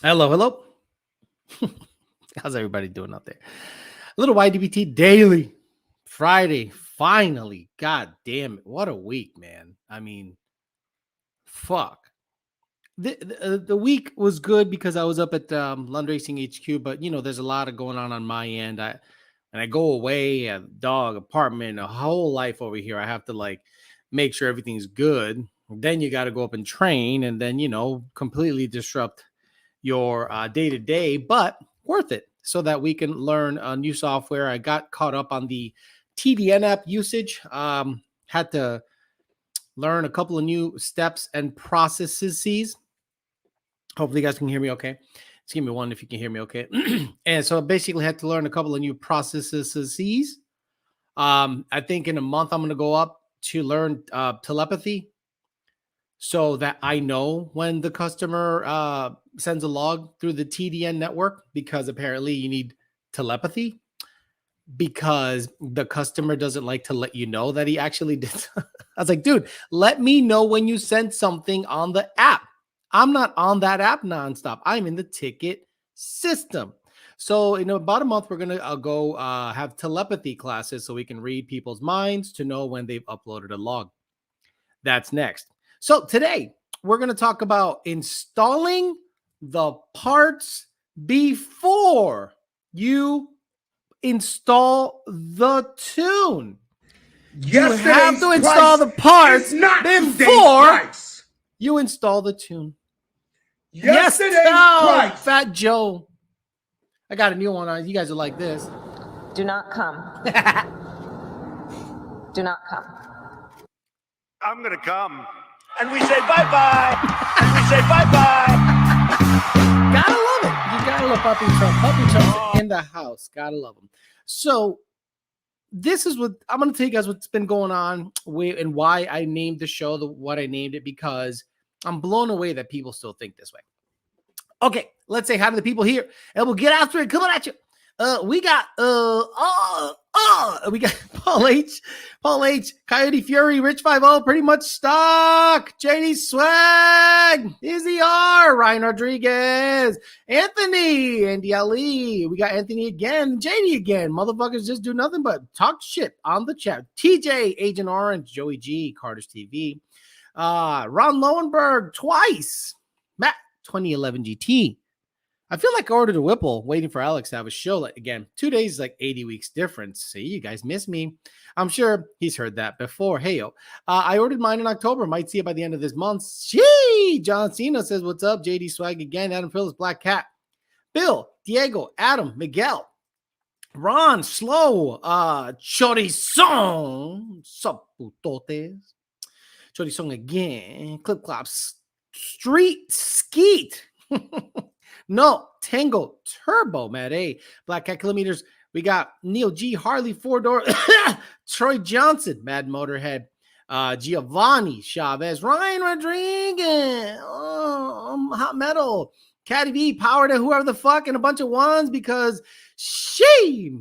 Hello, hello. How's everybody doing out there? A little YDBT daily. Friday, finally. God damn it. What a week, man. I mean, fuck. The week was good because I was up at Lund Racing HQ, but there's a lot of going on my end. I go away, a dog, apartment, a whole life over here. I have to like make sure everything's good. Then you got to go up and train, and then completely disrupt your day to day, but worth it so that we can learn new software. I got caught up on the TDN app usage. Had to learn a couple of new steps and processes. Hopefully, you guys can hear me okay. Just give me one if you can hear me okay. And so I basically had to learn a couple of new processes. I think in a month, I'm going to go up to learn telepathy so that I know when the customer sends a log through the TDN network, because apparently you need telepathy because the customer doesn't like to let you know that he actually did. I was like, dude, let me know when you sent something on the app. I'm not on that app nonstop. I'm in the ticket system. So in about a month, we're going to go have telepathy classes so we can read people's minds to know when they've uploaded a log. That's next. So today we're going to talk about installing the parts before you install the tune. You have to install the parts before you install the tune. Yes, Fat Joe. I got a new one on. You guys are like this. Do not come. Do not come. I'm going to come. And we say bye-bye. And we say bye-bye. Gotta love it. You gotta love Puppy Trump. Puppy Trump's in the house. Gotta love him. So this is what I'm going to tell you guys what's been going on and why I named the show what I named it, because I'm blown away that people still think this way. Okay, let's say hi to the people here, and we'll get after it. Coming at you. We got we got Paul H, Coyote Fury, Rich 50, pretty much stock, JD Swag, Izzy R, Ryan Rodriguez, Anthony, Andy Ali. We got Anthony again, JD again. Motherfuckers just do nothing but talk shit on the chat. TJ, Agent Orange, Joey G, Carter's TV, Ron Lowenberg twice, Matt 2011 GT. I feel like I ordered a Whipple waiting for Alex to have a show. Again, 2 days, like 80 weeks difference. See, you guys miss me. I'm sure he's heard that before. Hey, yo. I ordered mine in October. Might see it by the end of this month. Gee, John Cena says, what's up? JD Swag again. Adam Phillips, Black Cat. Bill, Diego, Adam, Miguel, Ron, Slow, Chorizon, Saputotes. Chorizon again. Clip Clops, Street Skeet. No, Tango, Turbo, Matt A. Black Cat Kilometers. We got Neil G, Harley, 4-door, Troy Johnson, Mad Motorhead, Giovanni Chavez, Ryan Rodriguez, Hot Metal, Caddy V, Power to whoever the fuck, and a bunch of ones because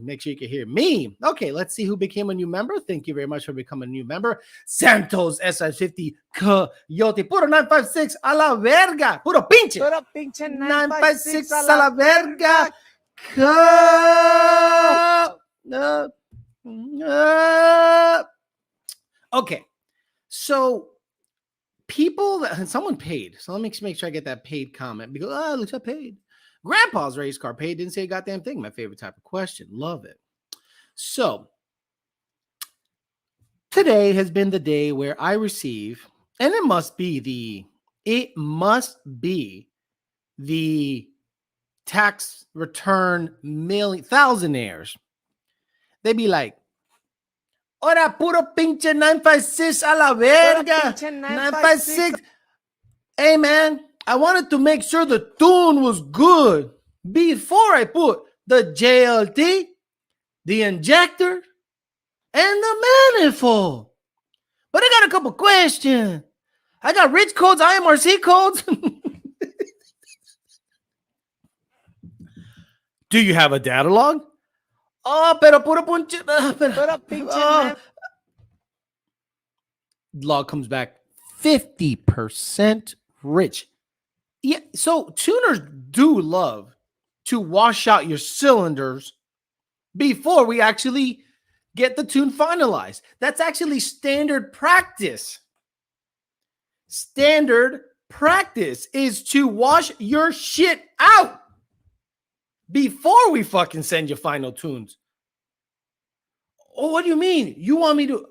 make sure you can hear me. Okay, let's see who became a new member. Thank you very much for becoming a new member. Santos SI50 Coyote, puro 956 a la verga, puro pinche 956 a la verga. Okay, so someone paid. So let me make sure I get that paid comment because it looks like paid. Grandpa's race car paid, didn't say a goddamn thing. My favorite type of question. Love it. So today has been the day where I receive, and it must be the tax return thousandaires. They be like, ora puro pinche 956 a la verga. 956. Hey man, I wanted to make sure the tune was good before I put the JLT, the injector, and the manifold. But I got a couple questions. I got rich codes, IMRC codes. Do you have a data log? Oh, pero puro pinche. Log comes back 50% rich. Yeah, so tuners do love to wash out your cylinders before we actually get the tune finalized. That's actually standard practice. Standard practice is to wash your shit out before we fucking send you final tunes. Oh, what do you mean? You want me to?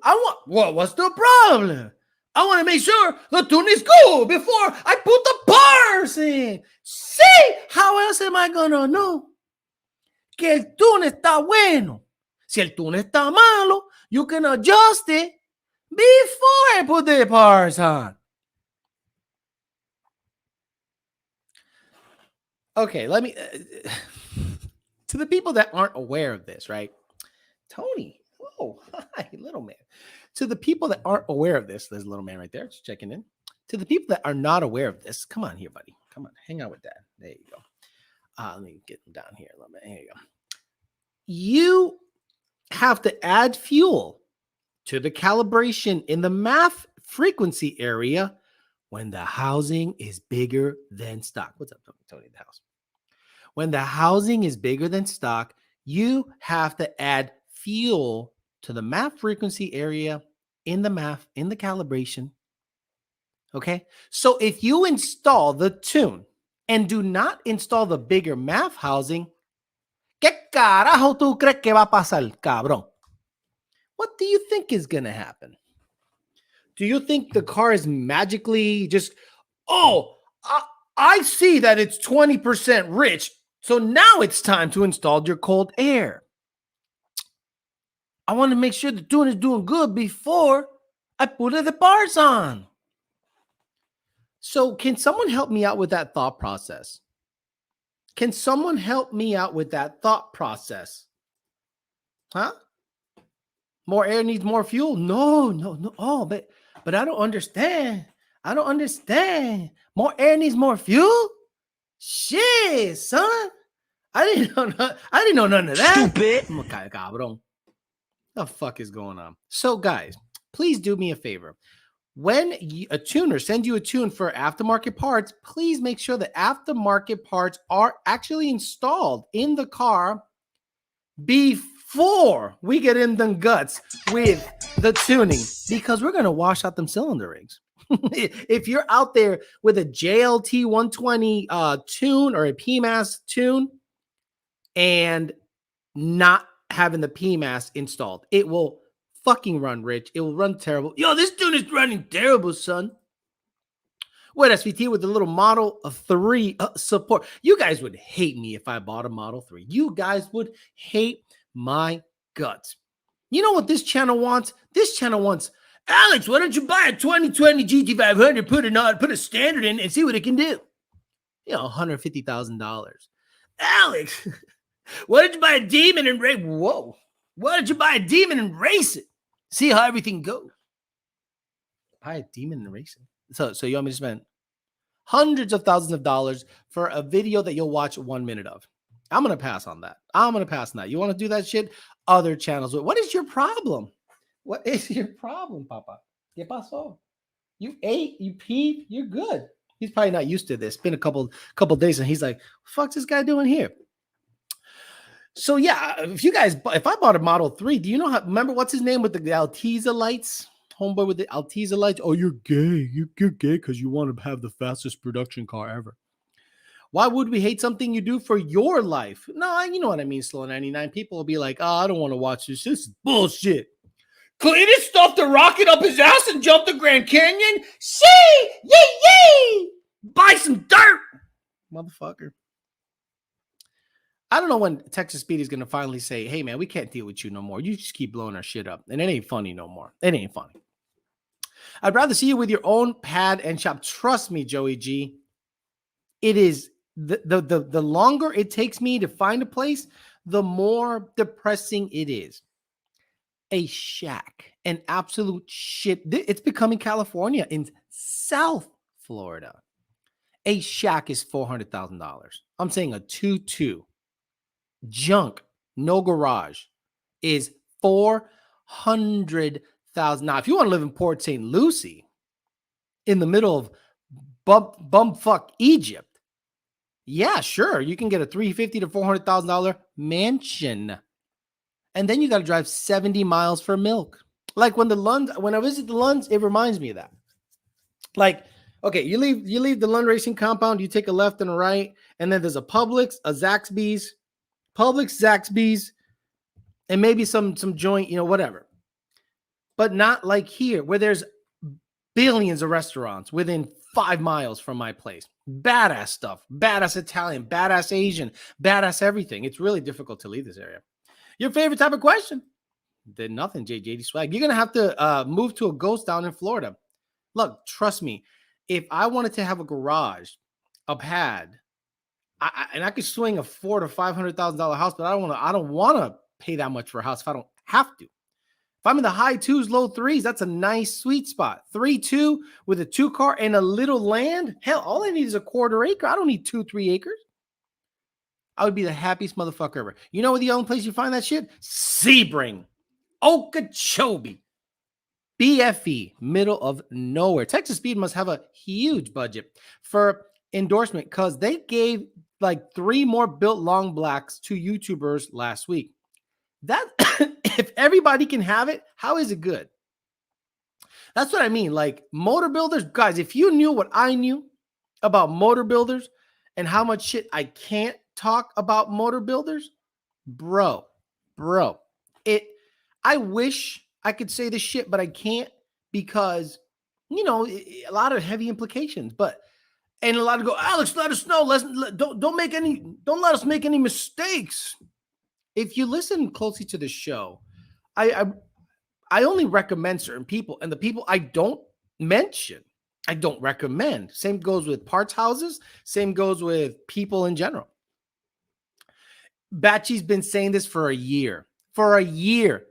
What's the problem? I want to make sure the tune is good before I put the bars in. See, how else am I gonna know que el tune está bueno? Si el tune está malo, you can adjust it before I put the bars on. Okay, let me to the people that aren't aware of this, right? Tony, oh, hi, little man. To the people that aren't aware of this, there's a little man right there, just checking in. To the people that are not aware of this, come on here, buddy. Come on, hang out with Dad. There you go. Let me get him down here a little bit. Here you go. You have to add fuel to the calibration in the math frequency area when the housing is bigger than stock. What's up, Tony, the house? When the housing is bigger than stock, you have to add fuel to the math frequency area in the calibration. Okay. So if you install the tune and do not install the bigger math housing, ¿qué carajo tú crees que va a pasar, cabrón? What do you think is going to happen? Do you think the car is magically just, I see that it's 20% rich, so now it's time to install your cold air? I want to make sure the tune is doing good before I put the bars on. So can someone help me out with that thought process? Can someone help me out with that thought process? Huh? More air needs more fuel? No. Oh, but I don't understand. I don't understand. More air needs more fuel? Shit, son. I didn't know none of that. Stupid. Okay, cabrón. The fuck is going on? So, guys, please do me a favor. When a tuner sends you a tune for aftermarket parts, please make sure the aftermarket parts are actually installed in the car before we get in the guts with the tuning, because we're going to wash out them cylinder rings. If you're out there with a JLT 120 tune or a PMAS tune and not having the PMAS installed, it will fucking run, Rich. It will run terrible. Yo, this tune is running terrible, son. What SVT with the little Model 3 support? You guys would hate me if I bought a Model 3. You guys would hate my guts. You know what this channel wants? This channel wants, Alex, why don't you buy a 2020 GT500, put a standard in and see what it can do? You know, $150,000. Alex, why don't you buy a Demon and race? Whoa. Why don't you buy a Demon and race it? See how everything goes. Buy a Demon and race it. So you want me to spend hundreds of thousands of dollars for a video that you'll watch 1 minute of? I'm going to pass on that. You want to do that shit? Other channels. What is your problem? What is your problem, Papa? ¿Qué pasó? You ate, you peed, you're good. He's probably not used to this. It's been a couple days and he's like, what's this guy doing here? So yeah, if I bought a Model 3, do you know remember what's his name with the Altiza lights? Homeboy with the Altiza lights. Oh, you're gay. You're gay because you want to have the fastest production car ever. Why would we hate something you do for your life? No, you know what I mean, Slow 99. People will be like, I don't want to watch this. This is bullshit. Clean his stuff to rocket up his ass and jump the Grand Canyon? See? Yay! Buy some dirt, motherfucker. I don't know when Texas Speed is going to finally say, hey, man, we can't deal with you no more. You just keep blowing our shit up. And it ain't funny no more. It ain't funny. I'd rather see you with your own pad and shop. Trust me, Joey G. It is the longer it takes me to find a place, the more depressing it is. A shack, an absolute shit. It's becoming California in South Florida. A shack is $400,000. I'm saying a 2.2 junk, no garage, is $400,000. Now, if you want to live in Port St. Lucie, in the middle of bumfuck Egypt, yeah, sure, you can get a $350,000 to $400,000 mansion, and then you got to drive 70 miles for milk. Like when I visit the Lunds, it reminds me of that. Like, okay, you leave the Lund Racing compound, you take a left and a right, and then there's a Publix, a Zaxby's, and maybe some joint, whatever. But not like here, where there's billions of restaurants within 5 miles from my place. Badass stuff, badass Italian, badass Asian, badass everything. It's really difficult to leave this area. Your favorite type of question? Then nothing, JD Swag. You're going to have to move to a ghost town in Florida. Look, trust me, if I wanted to have a garage, a pad, and I could swing a $400,000 to $500,000 house, but I don't want to pay that much for a house if I don't have to. If I'm in the high 2s, low 3s, that's a nice sweet spot. 3-2 with a 2-car and a little land. Hell, all I need is a 1/4 acre. I don't need 2-3 acres. I would be the happiest motherfucker ever. You know where the only place you find that shit? Sebring, Okeechobee, BFE, middle of nowhere. Texas Speed must have a huge budget for endorsement because they gave like 3 more built long blacks to YouTubers last week. That if everybody can have it, how is it good? That's what I mean. Like motor builders, guys, if you knew what I knew about motor builders and how much shit I can't talk about motor builders, bro, I wish I could say this shit, but I can't because, a lot of heavy implications, and a lot of go, Alex, let us know. Don't let us make any mistakes. If you listen closely to the show, I only recommend certain people, and the people I don't mention, I don't recommend. Same goes with parts houses. Same goes with people in general. Batchy's been saying this for a year. For a year,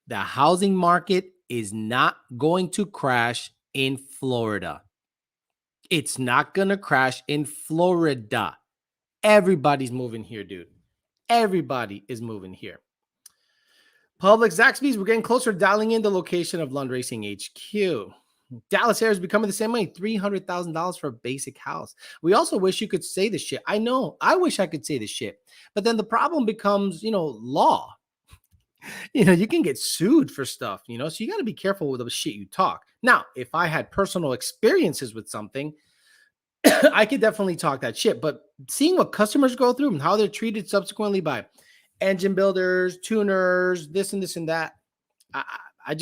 the housing market is not going to crash in Florida. It's not going to crash in Florida. Everybody's moving here, dude. Everybody is moving here. Publix, Zaxby's, we're getting closer to dialing in the location of Lund Racing HQ. Dallas area is becoming the same way, $300,000 for a basic house. We also wish you could say this shit. I know. I wish I could say this shit. But then the problem becomes, law. You can get sued for stuff, so you got to be careful with the shit you talk. Now, if I had personal experiences with something, I could definitely talk that shit. But seeing what customers go through and how they're treated subsequently by engine builders, tuners, this and this and that, I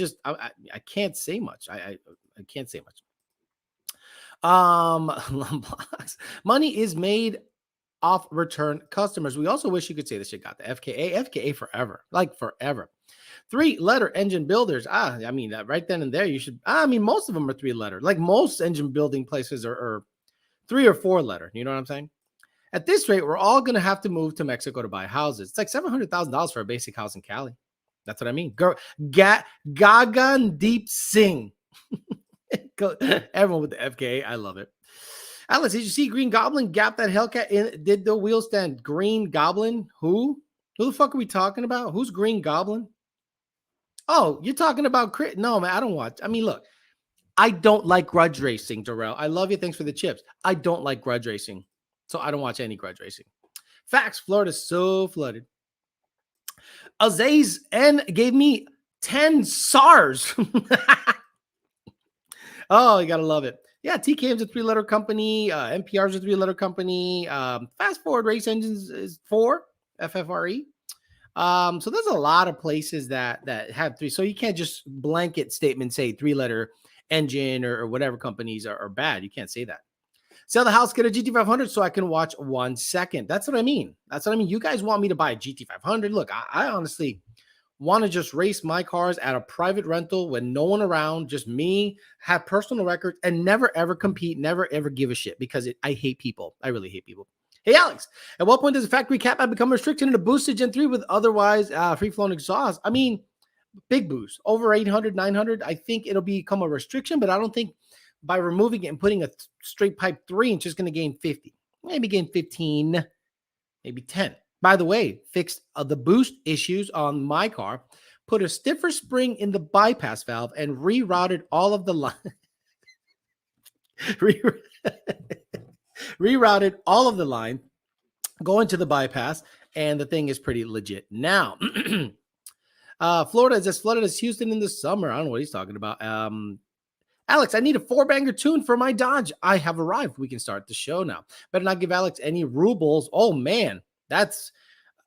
can't say much. I can't say much. Money is made off return customers. We also wish you could say this shit got the FKA forever, like forever. 3-letter engine builders. Right then and there, you should. Most of them are 3-letter. Like most engine building places are 3 or 4-letter. You know what I'm saying? At this rate, we're all going to have to move to Mexico to buy houses. It's like $700,000 for a basic house in Cali. That's what I mean. Girl, Gagan Deep Sing. Everyone with the FKA. I love it. Alex, did you see Green Goblin gap that Hellcat in? Did the wheel stand? Green Goblin? Who the fuck are we talking about? Who's Green Goblin? Oh, you're talking about Crit? No, man, I don't watch. Look, I don't like grudge racing, Darrell. I love you. Thanks for the chips. I don't like grudge racing. So I don't watch any grudge racing. Facts, Florida's so flooded. Aziz N gave me 10 SARS. Oh, you got to love it. Yeah, TKM's a 3-letter company. NPR's a 3-letter company. Fast Forward Race Engines is 4, FFRE. So there's a lot of places that have 3. So you can't just blanket statement say 3-letter engine or whatever companies are bad. You can't say that. Sell the house, get a GT500 so I can watch 1 second. That's what I mean. You guys want me to buy a GT500. Look, I honestly want to just race my cars at a private rental with no one around, just me, have personal records, and never, ever compete, never, ever give a shit because I hate people. I really hate people. Hey, Alex, at what point does the factory cap become restricted in a boosted Gen 3 with otherwise free-flowing exhaust? Big boost, over 800, 900. I think it'll become a restriction, but I don't think by removing it and putting a straight pipe 3-inch is going to gain 50. Maybe gain 15, maybe 10. By the way, fixed the boost issues on my car, put a stiffer spring in the bypass valve, and rerouted all of the line. Rerouted all of the line, going to the bypass, and the thing is pretty legit. Now, Florida is as flooded as Houston in the summer. I don't know what he's talking about. Alex, I need a 4-banger tune for my Dodge. I have arrived. We can start the show now. Better not give Alex any rubles. Oh, man.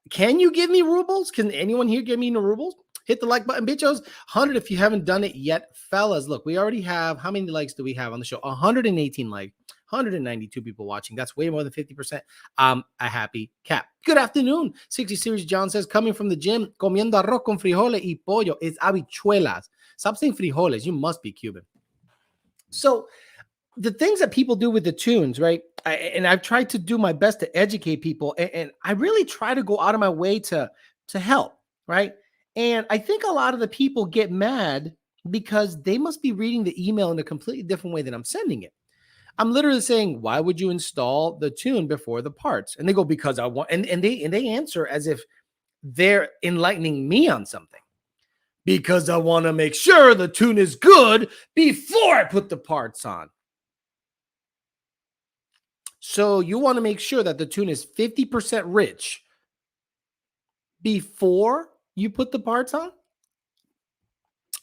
Can you give me rubles? Can anyone here give me no rubles? Hit the like button, bitchos. 100 if you haven't done it yet. Fellas, look, we already have, how many likes do we have on the show? 118 likes. 192 people watching. That's way more than 50%. I'm a happy cap. Good afternoon. 60 Series John says, coming from the gym, comiendo arroz con frijoles y pollo. It's habichuelas. Stop saying frijoles. You must be Cuban. So the things that people do with the tunes, right? And I've tried to do my best to educate people. And I really try to go out of my way to help, right? And I think a lot of the people get mad because they must be reading the email in a completely different way than I'm sending it. I'm literally saying, why would you install the tune before the parts? And they go, because I want, and they answer as if they're enlightening me on something. Because I want to make sure the tune is good before I put the parts on. So you want to make sure that the tune is 50% rich before you put the parts on?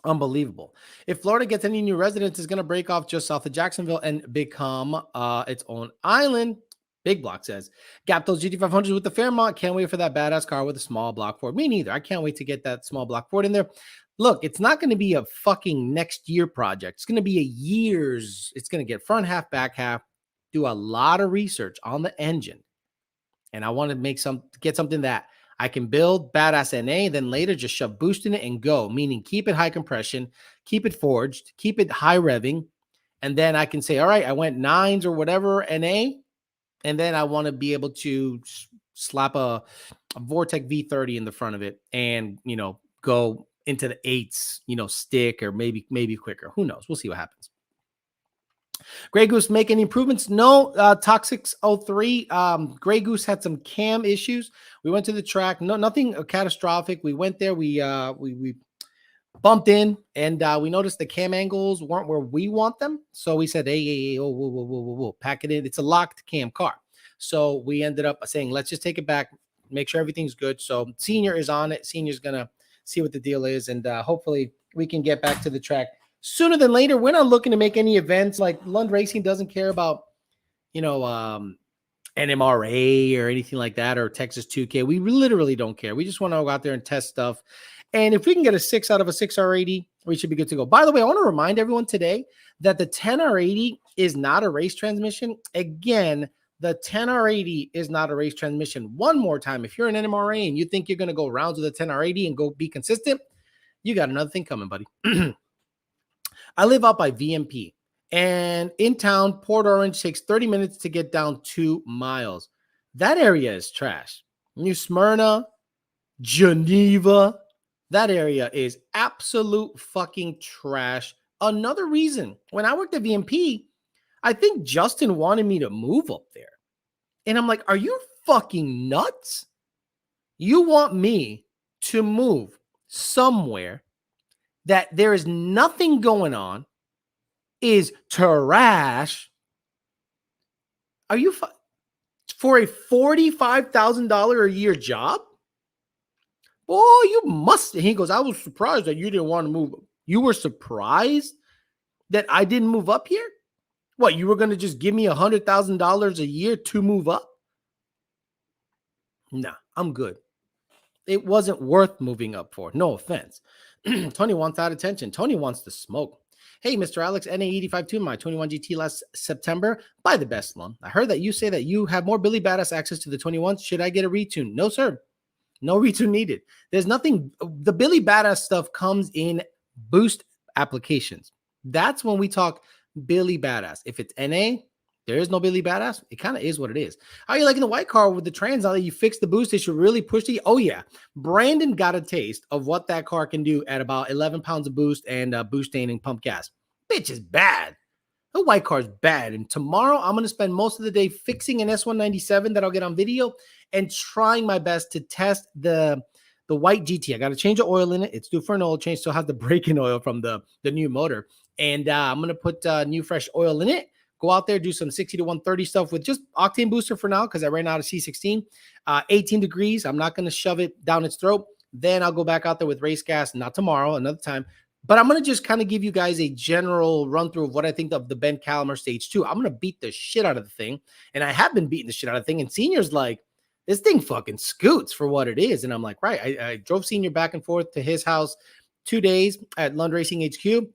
Unbelievable. If Florida gets any new residents, it's going to break off just south of Jacksonville and become its own island. Big Block says, gap those GT500s with the Fairmont. Can't wait for that badass car with a small block Ford. Me neither. I can't wait to get that small block Ford in there. Look, it's not going to be a fucking next year project. It's going to be a year's. It's going to get front half, back half. Do a lot of research on the engine. And I want to get something that I can build badass NA, then later just shove boost in it and go, meaning keep it high compression, keep it forged, keep it high revving. And then I can say, all right, I went 9s or whatever NA. And then I want to be able to slap a Vortec V30 in the front of it and, go into the 8s, stick or maybe quicker. Who knows? We'll see what happens. Grey Goose make any improvements? No. Toxic 03. Grey Goose had some cam issues. We went to the track. No, nothing catastrophic. We went there. We bumped in and we noticed the cam angles weren't where we want them. So we said, hey, whoa, pack it in. It's a locked cam car. So we ended up saying, let's just take it back, make sure everything's good. So Senior is on it. Senior's going to see what the deal is. And hopefully we can get back to the track sooner than later. We're not looking to make any events. Like Lund Racing doesn't care about, NMRA or anything like that, or Texas 2K. We literally don't care. We just want to go out there and test stuff. And if we can get a 6 out of a 6R80, we should be good to go. By the way, I want to remind everyone today that the 10R80 is not a race transmission. Again, the 10R80 is not a race transmission. One more time, if you're an NMRA and you think you're going to go rounds with a 10R80 and go be consistent, you got another thing coming, buddy. I live out by VMP. And in town, Port Orange takes 30 minutes to get down 2 miles. That area is trash. New Smyrna, Geneva, that area is absolute fucking trash. Another reason, when I worked at VMP, I think Justin wanted me to move up there. And I'm like, are you fucking nuts? You want me to move somewhere that there is nothing going on, is trash? Are you for a $45,000 a year job? Boy, you must. He goes, I was surprised that you didn't want to move. You were surprised that I didn't move up here? What, you were going to just give me $100,000 a year to move up? Nah, I'm good. It wasn't worth moving up for. No offense. Tony wants that attention. Tony wants to smoke. Hey, Mr. Alex, NA85 tuned my 21 GT last September. Buy the best one. I heard that you say that you have more Billy Badass access to the 21s. Should I get a retune? No, sir. No retune needed. There's nothing. The Billy Badass stuff comes in boost applications. That's when we talk Billy Badass. If it's NA, there is no Billy Badass. It kind of is what it is. How are you liking the white car with the trans? Now that you fixed the boost, it should really push the. Oh, yeah. Brandon got a taste of what that car can do at about 11 pounds of boost and butane and pump gas. Bitch is bad. The white car is bad. And tomorrow, I'm going to spend most of the day fixing an S197 that I'll get on video and trying my best to test the white GT. I got to change the oil in it. It's due for an oil change. Still have the braking oil from the new motor. And I'm going to put new fresh oil in it. Go out there, do some 60 to 130 stuff with just octane booster for now because I ran out of C16. 18 degrees. I'm not going to shove it down its throat. Then I'll go back out there with race gas, not tomorrow, another time. But I'm going to just kind of give you guys a general run through of what I think of the Ben Calamer Stage 2. I'm going to beat the shit out of the thing. And I have been beating the shit out of the thing. And Senior's like, this thing fucking scoots for what it is. And I'm like, right. I drove Senior back and forth to his house 2 days at Lund Racing HQ.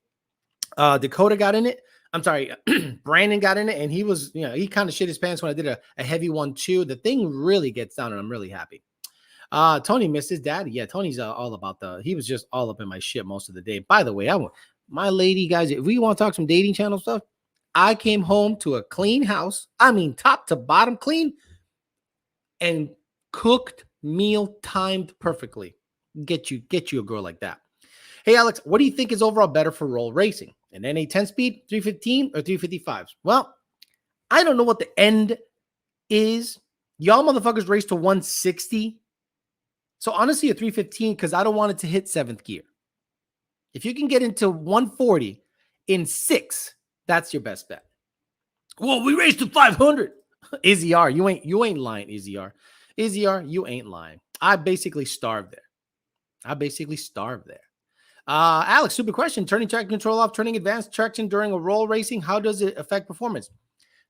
Dakota got in it. I'm sorry, Brandon got in it. And he was, he kind of shit his pants when I did a heavy one too. The thing really gets down and I'm really happy. Tony missed his daddy. Yeah, Tony's all about he was just all up in my shit most of the day. By the way, my lady, guys, if we want to talk some dating channel stuff, I came home to a clean house. I mean, top to bottom clean and cooked, meal timed perfectly. Get you a girl like that. Hey, Alex, what do you think is overall better for roll racing? An NA 10 speed, 315 or 355s? Well, I don't know what the end is. Y'all motherfuckers race to 160. So honestly, a 315, because I don't want it to hit 7th gear. If you can get into 140 in 6, that's your best bet. Well, we raced to 500. Izzy R, you ain't lying, Izzy R. Izzy R, you ain't lying. I basically starved there. Alex, stupid question. Turning traction control off, turning advanced traction during a roll racing, how does it affect performance?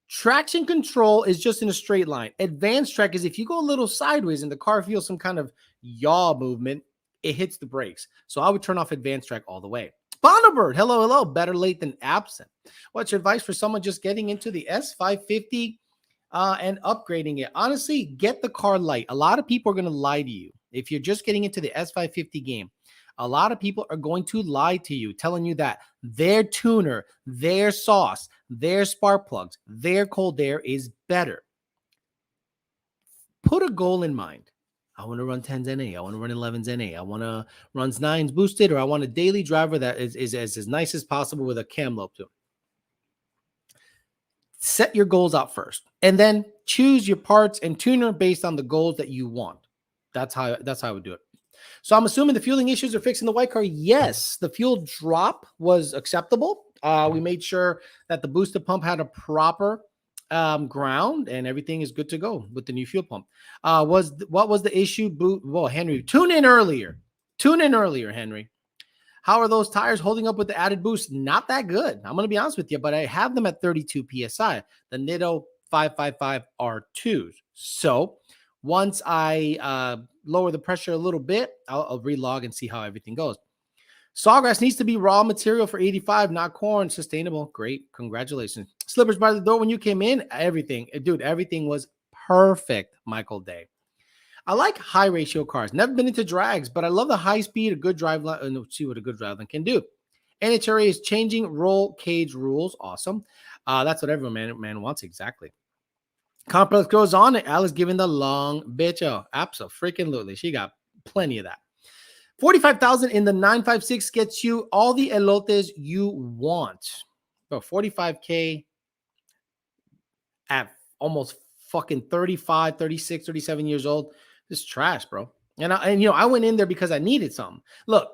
Traction control is just in a straight line. Advanced track is if you go a little sideways and the car feels some kind of yaw movement, it hits the brakes. So I would turn off advanced track all the way. Bonnebird, hello. Better late than absent. What's your advice for someone just getting into the S550 and upgrading it? Honestly, get the car light. A lot of people are going to lie to you. If you're just getting into the S550 game, a lot of people are going to lie to you, telling you that their tuner, their sauce, their spark plugs, their cold air is better. Put a goal in mind. I want to run 10s NA. I want to run 11s NA. I want to run 9s boosted, or I want a daily driver that is as nice as possible with a cam lobe to it. Set your goals out first, and then choose your parts and tuner based on the goals that you want. That's how I would do it. So I'm assuming the fueling issues are fixing the white car. Yes, the fuel drop was acceptable. We made sure that the booster pump had a proper ground and everything is good to go with the new fuel pump. What was the issue? Well, Henry, tune in earlier, Henry. How are those tires holding up with the added boost? Not that good. I'm going to be honest with you, but I have them at 32 PSI, the Nitto 555 R2s. So once I lower the pressure a little bit, I'll relog and see how everything goes. Sawgrass needs to be raw material for 85, not corn. Sustainable. Great. Congratulations. Slippers by the door when you came in. Everything was perfect, Michael Day. I like high ratio cars. Never been into drags, but I love the high speed, a good drive line. See what a good drive line can do. NHRA is changing roll cage rules. Awesome. That's what everyone man wants. Exactly. Complex goes on, and Alice giving the long bitch. Oh, absolutely. She got plenty of that. 45,000 in the 956 gets you all the elotes you want. Bro, 45K at almost fucking 35, 36, 37 years old. This is trash, bro. And I went in there because I needed something. Look,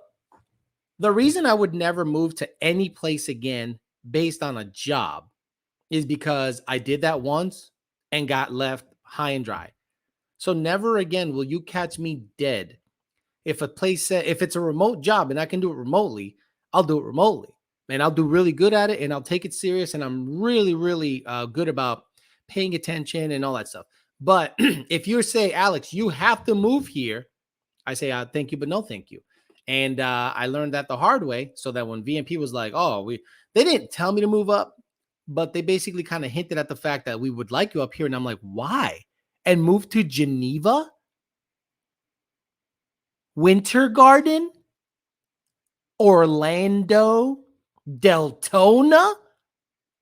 the reason I would never move to any place again based on a job is because I did that once and got left high and dry. So never again will you catch me dead. If it's a remote job and I can do it remotely, I'll do it remotely. And I'll do really good at it and I'll take it serious. And I'm really, really good about paying attention and all that stuff. But if you say, Alex, you have to move here, I say, thank you, but no thank you. And I learned that the hard way, so that when VMP was like, they didn't tell me to move up, but they basically kind of hinted at the fact that we would like you up here. And I'm like, why? And move to Geneva? Winter Garden? Orlando? Deltona?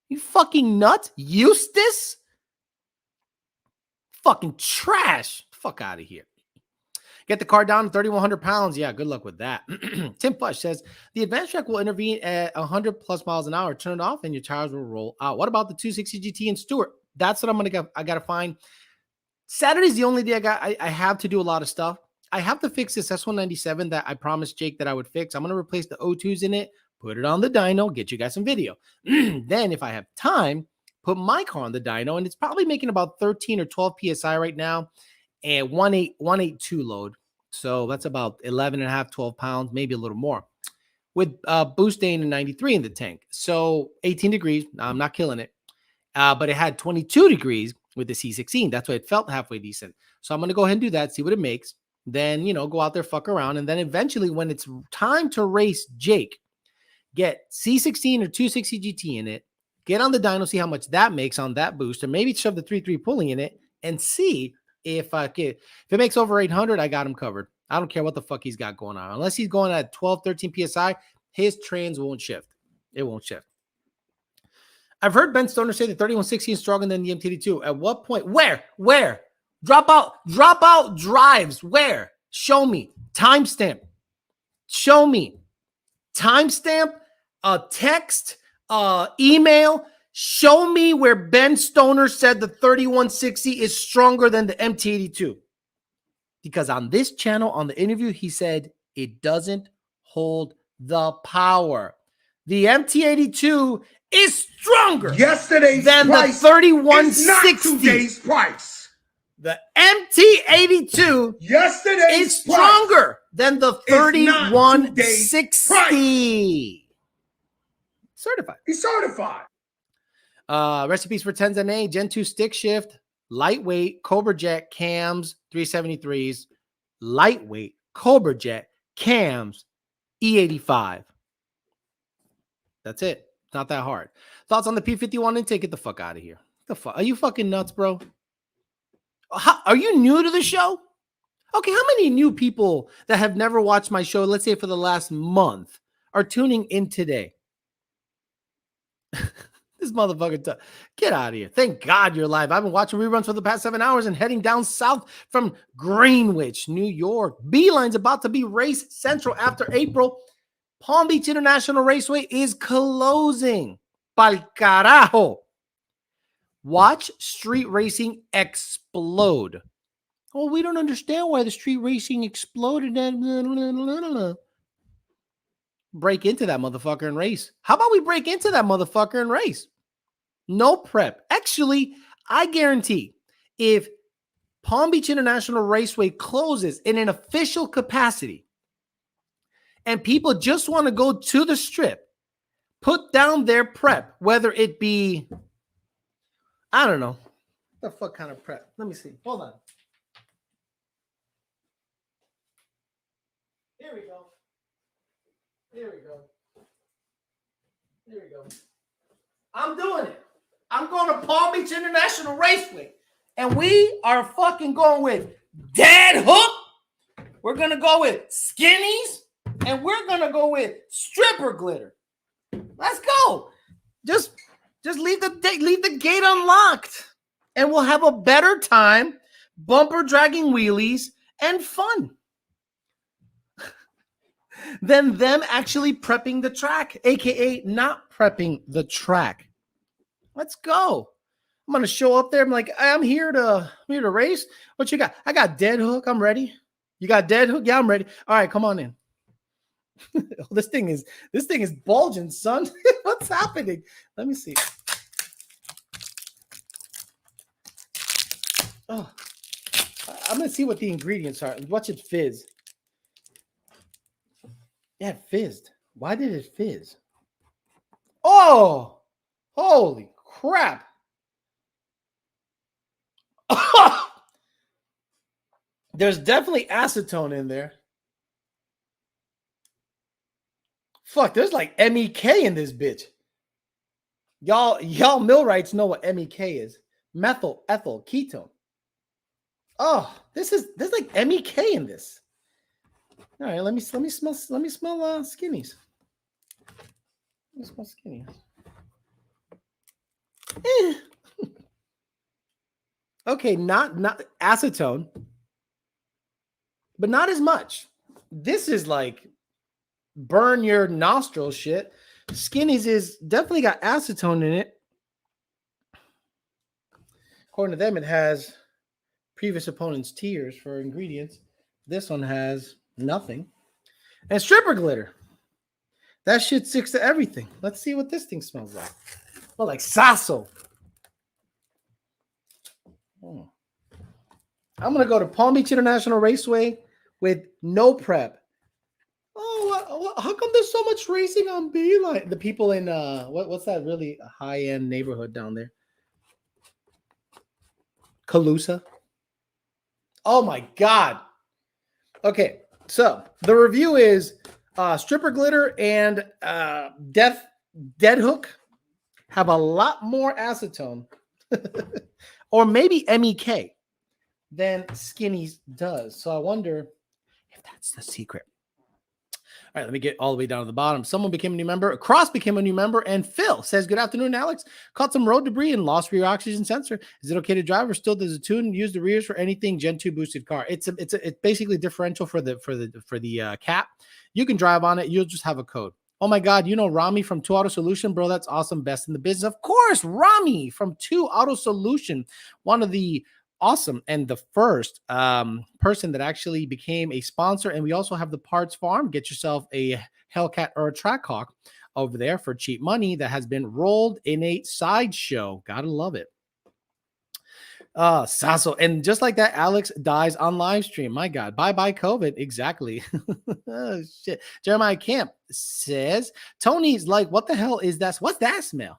You fucking nuts? Eustis? Fucking trash. Fuck out of here. Get the car down to 3,100 pounds. Yeah, good luck with that. Tim Push says, the advanced track will intervene at 100 plus miles an hour. Turn it off and your tires will roll out. What about the 260 GT and Stewart? That's what I got to find. Saturday's the only day I have to do a lot of stuff. I have to fix this S197 that I promised Jake that I would fix. I'm going to replace the O2s in it, put it on the dyno, get you guys some video. Then if I have time, put my car on the dyno, and it's probably making about 13 or 12 psi right now, and 182 load. So that's about 11 and a half, 12 pounds, maybe a little more, with butane and 93 in the tank. So 18 degrees. I'm not killing it. But it had 22 degrees with the C16. That's why it felt halfway decent. So I'm going to go ahead and do that, see what it makes. Then, go out there, fuck around. And then eventually when it's time to race Jake, get C16 or 260 GT in it, get on the dyno, see how much that makes on that booster, maybe shove the 3.3 pulley in it and see if it makes over 800, I got him covered. I don't care what the fuck he's got going on. Unless he's going at 12, 13 PSI, his trans won't shift. It won't shift. I've heard Ben Stoner say the 3160 is stronger than the MT82. At what point? Where? Drop out drives. Where? Show me. Timestamp. Show me. Timestamp, text, email. Show me where Ben Stoner said the 3160 is stronger than the MT82. Because on this channel, on the interview, he said it doesn't hold the power. The MT82 is stronger Yesterday's than the price 3160. is not today's price. The MT82 Yesterday's is stronger than the is not 3160. Certified. He's certified. Recipes for Tenzan Gen 2 stick shift, lightweight Cobra Jet cams, 373s, lightweight Cobra Jet cams, E85. That's it. Not that hard. Thoughts on the P51 intake? Get the fuck out of here. The fuck? Are you fucking nuts, bro? Are you new to the show? Okay, how many new people that have never watched my show, let's say for the last month, are tuning in today? This motherfucker, get out of here. Thank God you're live. I've been watching reruns for the past 7 hours and heading down south from Greenwich, New York. Beeline's about to be race central after April. Palm Beach International Raceway is closing. Pal carajo. Watch street racing explode. Oh, we don't understand why the street racing exploded. Break into that motherfucker and race. How about we break into that motherfucker and race? No prep. Actually, I guarantee if Palm Beach International Raceway closes in an official capacity and people just want to go to the strip, put down their prep, whether it be, I don't know, what the fuck kind of prep? Let me see. Hold on. Here we go. Here we go. Here we go. I'm doing it. I'm going to Palm Beach International Raceway. And we are fucking going with dead hook. We're going to go with skinnies. And we're going to go with stripper glitter. Let's go. Just leave the gate unlocked. And we'll have a better time bumper dragging wheelies and fun than them actually prepping the track, aka not prepping the track. Let's go. I'm gonna show up there. I'm like, I'm here to race. What you got? I got dead hook. I'm ready. You got dead hook? Yeah, I'm ready. All right, come on in. This thing is bulging, son. What's happening? Let me see. Oh, I'm gonna see what the ingredients are. Watch it fizz. Yeah, it fizzed. Why did it fizz? Oh, holy crap. There's definitely acetone in there. Fuck, there's like MEK in this bitch. Y'all millwrights know what MEK is. Methyl ethyl ketone. Oh, there's like MEK in this. All right, let me smell skinnies. Let me smell skinnies. Okay, not acetone, but not as much. This is like burn your nostril shit. Skinnies is definitely got acetone in it. According to them, it has previous opponent's tears for ingredients. This one has nothing. And stripper glitter. That shit sticks to everything. Let's see what this thing smells like. Oh, like Sasso. Hmm. I'm going to go to Palm Beach International Raceway with no prep. Oh, how come there's so much racing on Beeline? The people in what's that really high-end neighborhood down there? Calusa. Oh my God. Okay, so the review is Stripper Glitter and Dead Hook have a lot more acetone, or maybe MEK, than Skinny's does. So I wonder if that's the secret. All right, let me get all the way down to the bottom. Someone became a new member. Cross became a new member. And Phil says, good afternoon, Alex. Caught some road debris and lost rear oxygen sensor. Is it okay to drive or still does it tune? Use the rears for anything Gen 2 boosted car. It's basically differential for the cap. You can drive on it. You'll just have a code. Oh my God, you know Rami from 2 Auto Solution, bro. That's awesome. Best in the business. Of course, Rami from 2 Auto Solution, one of the awesome and the first person that actually became a sponsor. And we also have the Parts Farm. Get yourself a Hellcat or a Trackhawk over there for cheap money that has been rolled in a sideshow. Gotta love it. Sasso. And just like that, Alex dies on live stream. My God. Bye-bye COVID. Exactly. Oh, shit. Jeremiah Camp says, Tony's like, what the hell is that? What's that smell?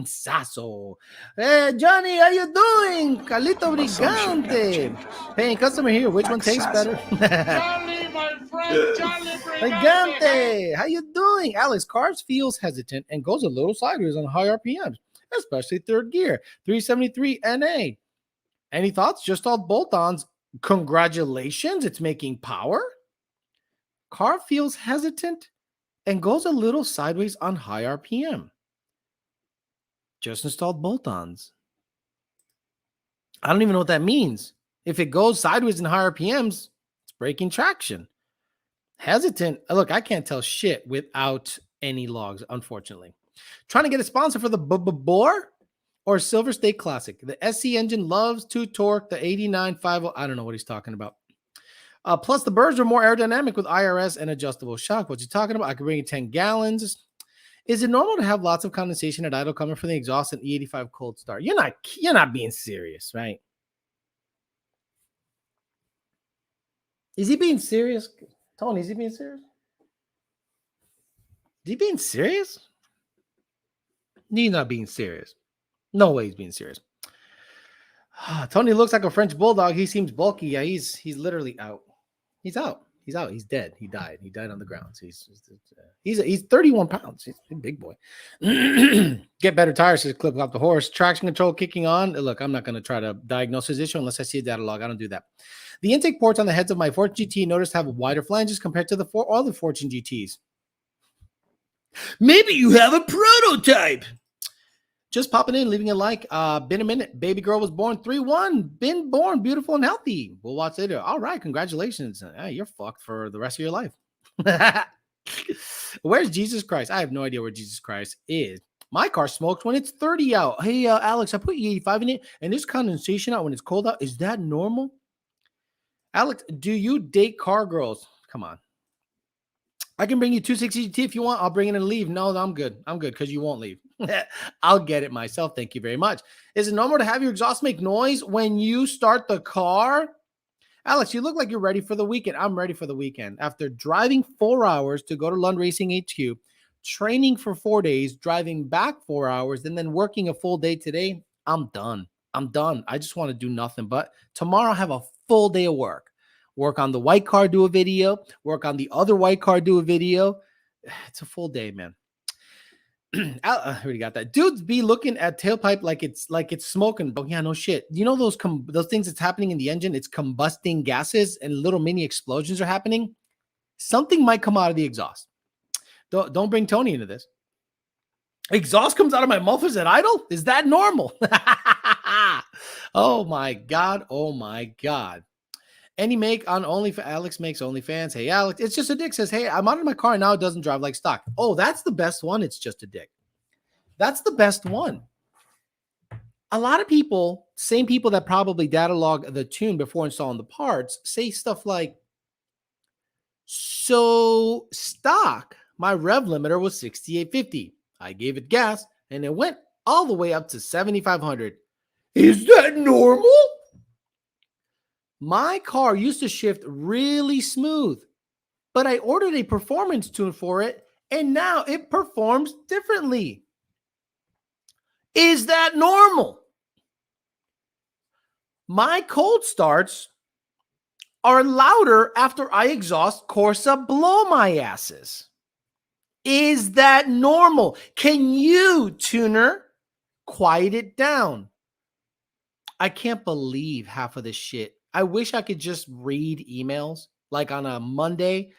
Sasso. Hey, Johnny, how you doing? Carlito Brigante. Paying customer here. Which one tastes better? Johnny, my friend, Johnny Brigante. How you doing? Alex, cars feels hesitant and goes a little sideways on high RPMs, especially third gear. 373 NA. Any thoughts? Just all bolt-ons. Congratulations. It's making power. Car feels hesitant and goes a little sideways on high RPM. Just installed bolt-ons. I don't even know what that means. If it goes sideways in high RPMs, it's breaking traction. Hesitant. Look, I can't tell shit without any logs, unfortunately. Trying to get a sponsor for the Boar or Silver State Classic. The SC engine loves to torque. The 8950. I don't know what he's talking about. Plus, the birds are more aerodynamic with IRS and adjustable shock. What's he talking about? I can bring you 10 gallons. Is it normal to have lots of condensation at idle coming from the exhaust and E85 cold start? You're not being serious, right? Is he being serious? Tony, is he being serious? Is he being serious? He's not being serious. No way he's being serious. Tony looks like a French bulldog. He seems bulky. Yeah, he's literally out. He's out. He's out. He's dead. He died. He died on the ground. So he's 31 pounds. He's a big boy. Get better tires. Says clip off the horse. Traction control kicking on. Look, I'm not going to try to diagnose his issue unless I see a data log. I don't do that. The intake ports on the heads of my Fortune GT noticed have wider flanges compared to the all the Fortune GTs. Maybe you have a prototype. Just popping in, leaving a like. Been a minute. Baby girl was born 3-1. Been born beautiful and healthy. We'll watch later. All right. Congratulations. You're fucked for the rest of your life. Where's Jesus Christ? I have no idea where Jesus Christ is. My car smokes when it's 30 out. Hey, Alex, I put E85 in it and there's condensation out when it's cold out. Is that normal? Alex, do you date car girls? Come on. I can bring you 260 GT if you want. I'll bring it and leave. No, I'm good. I'm good because you won't leave. I'll get it myself. Thank you very much. Is it normal to have your exhaust make noise when you start the car? Alex, you look like you're ready for the weekend. I'm ready for the weekend. After driving 4 hours to go to Lund Racing HQ, training for 4 days, driving back 4 hours, and then working a full day today, I'm done. I'm done. I just want to do nothing. But tomorrow I have a full day of work. Work on the white car, do a video. Work on the other white car, do a video. It's a full day, man. I already got that. Dudes be looking at tailpipe like it's smoking, bro. Yeah, no shit. You know those things that's happening in the engine? It's combusting gases and little mini explosions are happening. Something might come out of the exhaust. Don't bring Tony into this. Exhaust comes out of my mufflers at idle? Is that normal? Oh my God. Oh my God. Any make on Alex makes OnlyFans. Hey, Alex, it's just a dick. Says, hey, I'm out of my car and now it doesn't drive like stock. Oh, that's the best one. It's just a dick. That's the best one. A lot of people, same people that probably data log the tune before installing the parts, say stuff like, so stock, my rev limiter was 6850. I gave it gas and it went all the way up to 7,500. Is that normal? My car used to shift really smooth, but I ordered a performance tune for it, and now it performs differently. Is that normal? My cold starts are louder after I exhaust Corsa blow my asses. Is that normal? Can you, tuner, quiet it down? I can't believe half of this shit. I wish I could just read emails. Like on a Monday,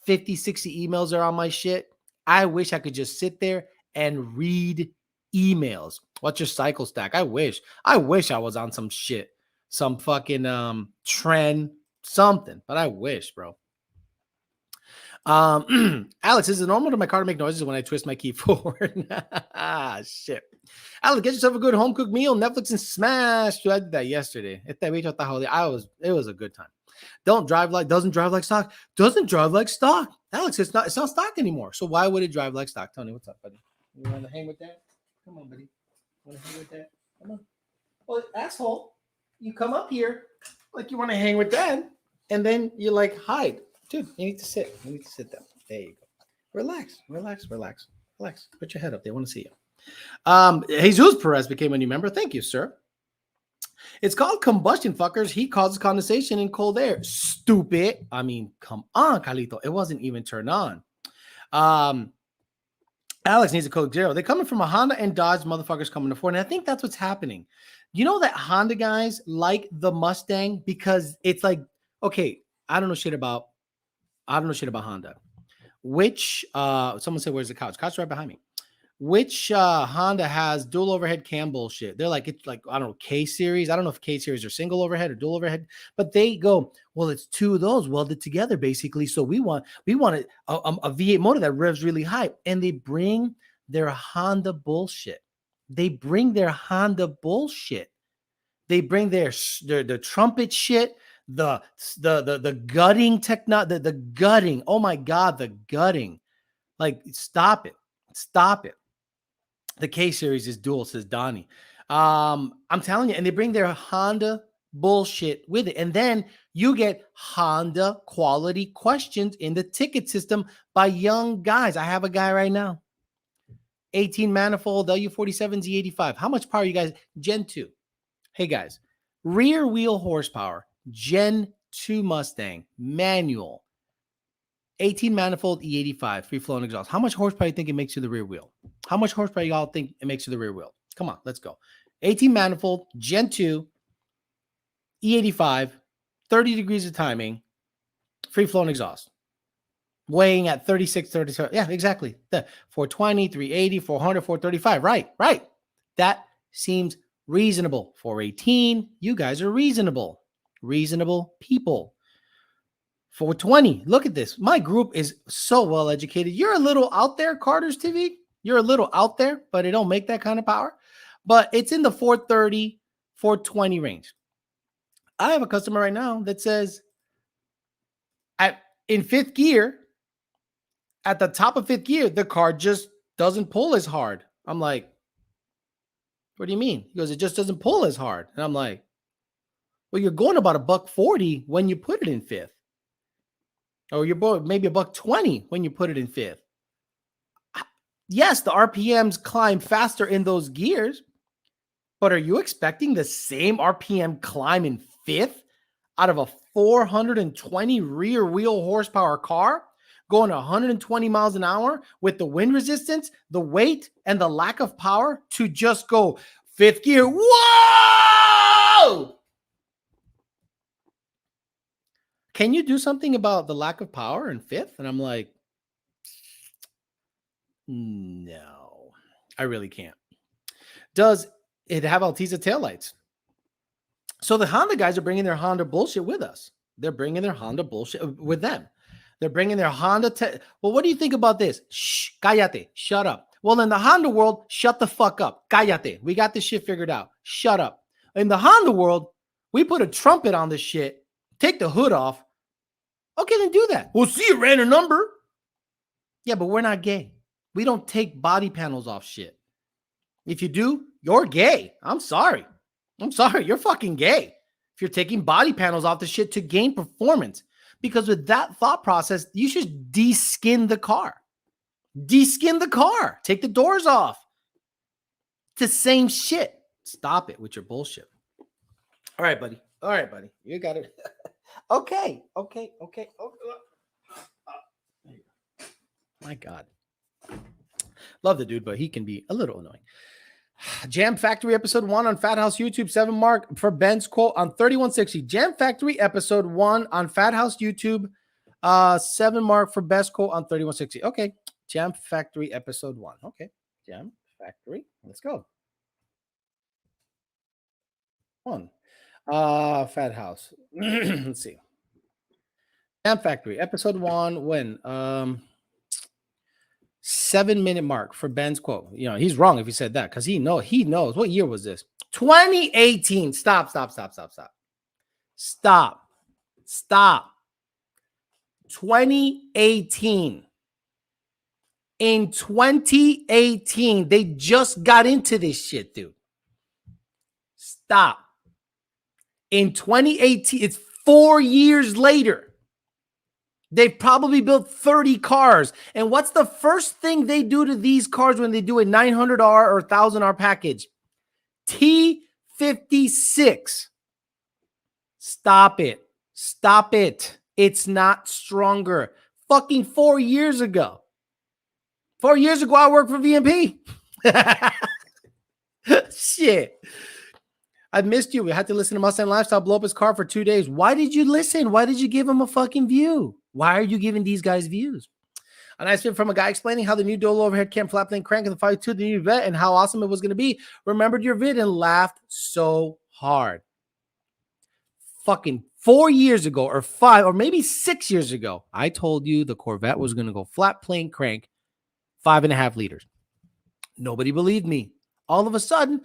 50, 60 emails are on my shit. I wish I could just sit there and read emails. What's your cycle stack? I wish. I wish I was on some shit. Some fucking trend, something. But I wish, bro. Alex, is it normal to my car to make noises when I twist my key forward? Shit. Alex, get yourself a good home cooked meal, Netflix and smash. Dude, I did that yesterday. It was a good time. Doesn't drive like stock. Doesn't drive like stock. Alex, it's not stock anymore. So why would it drive like stock? Tony, what's up, buddy? You want to hang with that? Come on, buddy. Want to hang with that? Come on. Well, asshole, you come up here like you want to hang with that, and then you like hide. Dude, you need to sit. You need to sit down. There you go. Relax. Put your head up. They want to see you. Jesus Perez became a new member. Thank you, sir. It's called combustion, fuckers. Heat causes condensation in cold air. Stupid. I mean, come on, Carlito. It wasn't even turned on. Alex needs a Coke Zero. They're coming from a Honda and Dodge motherfuckers coming to Ford. And I think that's what's happening. You know that Honda guys like the Mustang because it's like, okay, I don't know shit about Honda. Which someone said, where's the couch? Couch right behind me. Which Honda has dual overhead cam bullshit? They're like, it's like, I don't know, K series. I don't know if K series are single overhead or dual overhead, but they go, well, it's two of those welded together basically. So we want a V8 motor that revs really high, and they bring their Honda bullshit. They bring their trumpet shit. The gutting technology, the gutting. Oh my God, the gutting. Like, stop it. The K series is dual, says Donnie. I'm telling you, and they bring their Honda bullshit with it. And then you get Honda quality questions in the ticket system by young guys. I have a guy right now. 18 manifold W47 Z85. How much power you guys? Gen 2. Hey guys, rear wheel horsepower. Gen 2 Mustang, manual, 18 manifold E85, free flowing exhaust. How much horsepower do you think it makes to the rear wheel? How much horsepower y'all think it makes to the rear wheel? Come on, let's go. 18 manifold, Gen 2, E85, 30 degrees of timing, free flowing exhaust. Weighing at 36, 37. Yeah, exactly. The 420, 380, 400, 435. Right. That seems reasonable. 418, you guys are reasonable. Reasonable people. 420, look at this. My group is so well educated. You're a little out there, Carter's TV. You're a little out there, but it don't make that kind of power. But it's in the 430, 420 range. I have a customer right now that says in fifth gear, at the top of fifth gear, the car just doesn't pull as hard. I'm like, what do you mean? He goes, it just doesn't pull as hard. And I'm like, well, you're going about $140 when you put it in fifth. Or you're maybe $120 when you put it in fifth. Yes, the RPMs climb faster in those gears, but are you expecting the same RPM climb in fifth out of a 420 rear wheel horsepower car going 120 miles an hour with the wind resistance, the weight, and the lack of power to just go fifth gear? Whoa! Can you do something about the lack of power in fifth? And I'm like, no, I really can't. Does it have Altiza taillights? So the Honda guys are bringing their Honda bullshit with us. They're bringing their Honda bullshit with them. They're bringing their Honda. Well, what do you think about this? Shh, cállate, shut up. Well, in the Honda world, shut the fuck up. Cállate. We got this shit figured out. Shut up. In the Honda world, we put a trumpet on this shit. Take the hood off. Okay, then do that. We'll see you ran a number. Yeah, but we're not gay. We don't take body panels off shit. If you do, you're gay. I'm sorry. You're fucking gay. If if you're taking body panels off the shit to gain performance. Because with that thought process, you should de-skin the car. De-skin the car. Take the doors off. It's the same shit. Stop it with your bullshit. All right, buddy. All right, buddy. You got it. Okay. My God. Love the dude, but he can be a little annoying. Jam Factory episode 1 on Fat House YouTube, 7 mark for Ben's quote on 3160. Jam Factory episode 1 on Fat House YouTube, 7 mark for best quote on 3160. Okay. Jam Factory episode 1. Okay. Jam Factory. Let's go. 1. Fat House. Let's see. Jam Factory episode 1 when 7-minute mark for Ben's quote. You know, he's wrong if he said that because he knows. What year was this? 2018. Stop. 2018. In 2018, they just got into this shit, dude. Stop. In 2018, it's 4 years later. They've probably built 30 cars. And what's the first thing they do to these cars when they do a $900 or $1,000 package? T56. Stop it. It's not stronger. Fucking 4 years ago. 4 years ago, I worked for VMP. Shit. I missed you. We had to listen to Mustang Lifestyle blow up his car for 2 days. Why did you listen? Why did you give him a fucking view? Why are you giving these guys views? A nice film from a guy explaining how the new Dolo overhead cam flat plane crank and the 5.2 the new vet and how awesome it was going to be. Remembered your vid and laughed so hard. Fucking 4 years ago or 5 or maybe 6 years ago, I told you the Corvette was going to go flat plane crank 5.5 liters. Nobody believed me. All of a sudden,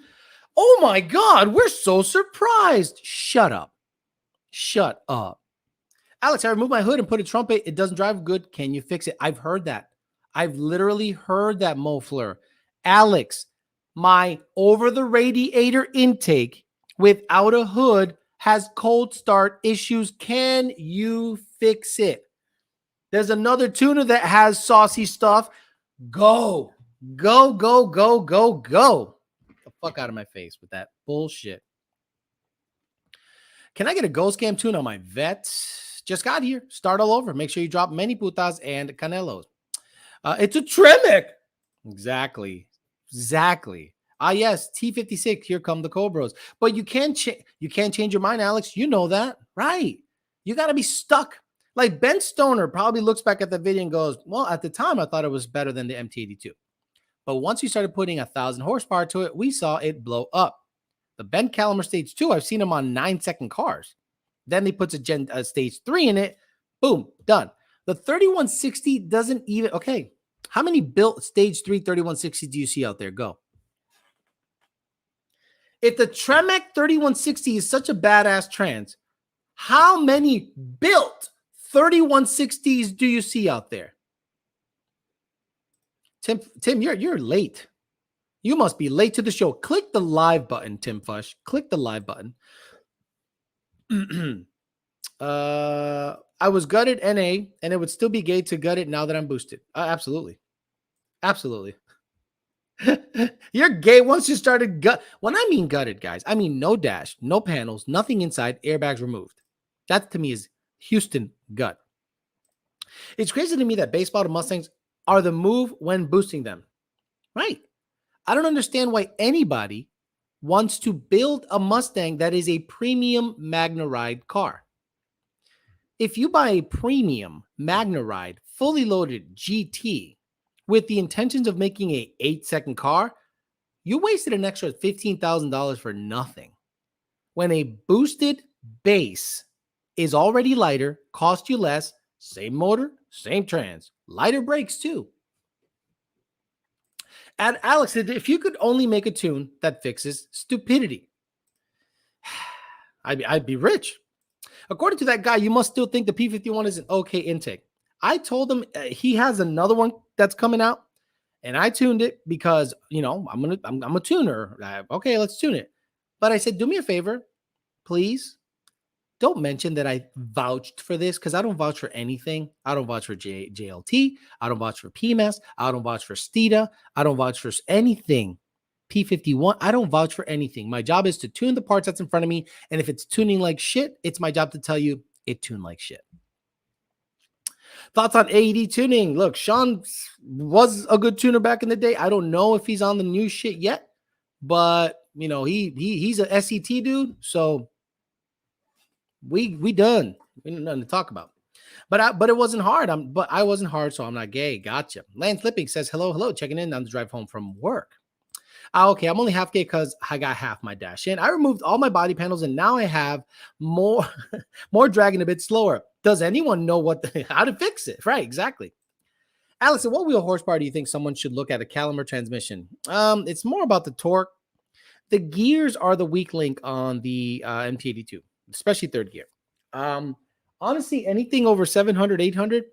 oh my God, we're so surprised. Shut up. Alex, I removed my hood and put a trumpet. It doesn't drive good. Can you fix it? I've heard that. I've literally heard that, Mofleur. Alex, my over-the-radiator intake without a hood has cold start issues. Can you fix it? There's another tuner that has saucy stuff. Go. Get the fuck out of my face with that bullshit. Can I get a Ghost Cam tune on my vet? Just got here. Start all over. Make sure you drop many putas and canelos. It's a Tremec. Exactly. Yes, T56. Here come the Cobras. But you can't change your mind, Alex. You know that, right? You got to be stuck. Like Ben Stoner probably looks back at the video and goes, well, at the time, I thought it was better than the MT82. But once you started putting 1,000 horsepower to it, we saw it blow up. The Ben Calimer Stage 2, I've seen them on 9-second cars. Then he puts a Stage 3 in it. Boom, done. The 3160 doesn't even, okay. How many built Stage 3 3160 do you see out there? Go. If the Tremec 3160 is such a badass trans, how many built 3160s do you see out there? Tim, you're late. You must be late to the show. Click the live button, Tim Fush. Click the live button. I was gutted NA, and it would still be gay to gut it now that I'm boosted. Absolutely. You're gay once you started gut. When I mean gutted, guys, I mean no dash, no panels, nothing inside, airbags removed. That to me is Houston gut. It's crazy to me that base model Mustangs are the move when boosting them. Right. I don't understand why anybody wants to build a Mustang that is a premium Magna Ride car. If you buy a premium Magna Ride fully loaded GT with the intentions of making a 8-second car, you wasted an extra $15,000 for nothing. When a boosted base is already lighter, cost you less, same motor, same trans, lighter brakes too. And Alex said, if you could only make a tune that fixes stupidity, I'd be rich. According to that guy, you must still think the P51 is an okay intake. I told him he has another one that's coming out, and I tuned it because, you know, I'm a tuner. Okay, let's tune it. But I said, do me a favor, please. don't mention that I vouched for this because I don't vouch for anything. I don't vouch for JLT. I don't vouch for PMS. I don't vouch for Steeda. I don't vouch for anything. P51. I don't vouch for anything. My job is to tune the parts that's in front of me. And if it's tuning like shit, it's my job to tell you it tuned like shit. Thoughts on AED tuning? Look, Sean was a good tuner back in the day. I don't know if he's on the new shit yet, but you know, he's a SET dude. So we done. We didn't nothing to talk about. But it wasn't hard. I wasn't hard, so I'm not gay. Gotcha. Lance Lipping says hello, checking in on the drive home from work. Okay, I'm only half gay because I got half my dash in. I removed all my body panels and now I have more dragging a bit slower. Does anyone know how to fix it? Right, exactly. Alex, at what wheel horsepower do you think someone should look at a Calumet transmission? It's more about the torque. The gears are the weak link on the MT82, especially third gear. Honestly, anything over 700, 800,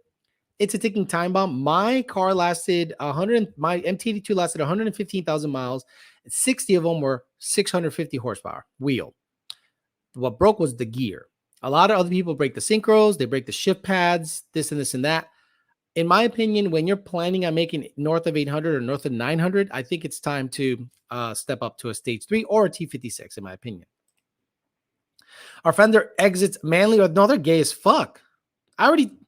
it's a ticking time bomb. My car lasted my MT82 lasted 115,000 miles. 60 of them were 650 horsepower wheel. What broke was the gear. A lot of other people break the synchros, they break the shift pads, this and this and that. In my opinion, when you're planning on making north of 800 or north of 900, I think it's time to step up to a stage 3 or a T56, in my opinion. Our fender exits manly or no, they're gay as fuck.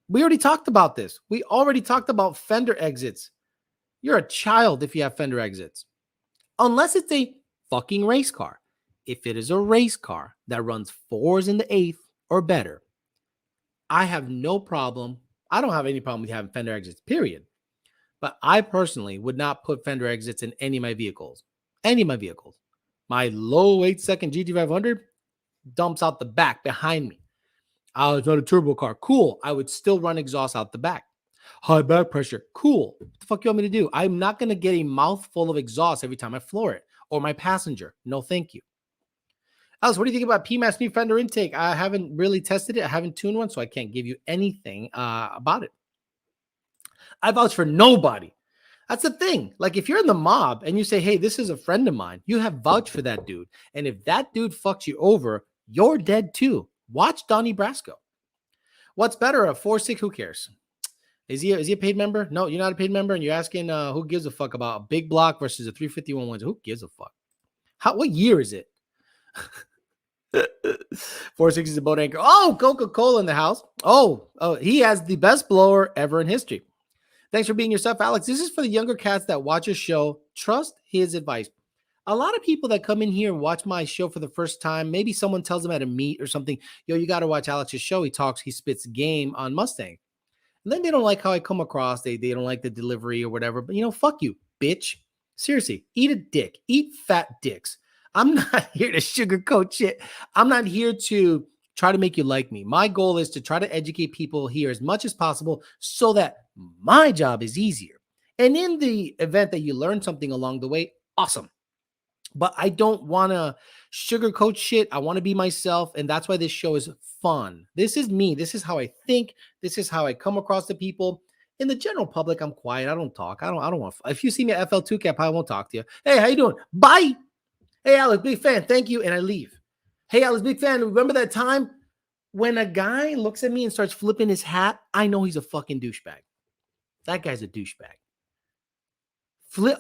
We already talked about this. We already talked about fender exits. You're a child if you have fender exits. Unless it's a fucking race car. If it is a race car that runs 4s in the 8th or better, I have no problem. I don't have any problem with having fender exits, period. But I personally would not put fender exits in any of my vehicles. Any of my vehicles. My low 8-second GT500 dumps out the back behind me. Oh, it's not a turbo car. Cool. I would still run exhaust out the back. High back pressure. Cool. What the fuck you want me to do? I'm not going to get a mouthful of exhaust every time I floor it. Or my passenger. No, thank you. Alice, what do you think about PMAS new fender intake? I haven't really tested it. I haven't tuned one, so I can't give you anything about it. I vouch for nobody. That's the thing. Like, if you're in the mob and you say, hey, this is a friend of mine, you have vouched for that dude. And if that dude fucks you over, you're dead too. Watch Donnie Brasco. What's better, a 4.6? Who cares? Is he a paid member? No, you're not a paid member, and you're asking who gives a fuck about a big block versus a 351 Windsor. Who gives a fuck? What year is it? 4.6 is a boat anchor. Oh, Coca-Cola in the house. Oh, he has the best blower ever in history. Thanks for being yourself, Alex. This is for the younger cats that watch your show. Trust his advice. A lot of people that come in here and watch my show for the first time, maybe someone tells them at a meet or something, yo, you got to watch Alex's show. He spits game on Mustang. And then they don't like how I come across. They don't like the delivery or whatever. But, fuck you, bitch. Seriously, eat a dick. Eat fat dicks. I'm not here to sugarcoat shit. I'm not here to try to make you like me. My goal is to try to educate people here as much as possible so that my job is easier. And in the event that you learn something along the way, awesome. But I don't want to sugarcoat shit. I want to be myself. And that's why this show is fun. This is me. This is how I think. This is how I come across to people. In the general public, I'm quiet. I don't talk. I don't want if you see me at FL2 Cap, I won't talk to you. Hey, how you doing? Bye. Hey, Alex, big fan. Thank you. And I leave. Hey, Alex, big fan. Remember that time when a guy looks at me and starts flipping his hat? I know he's a fucking douchebag. That guy's a douchebag.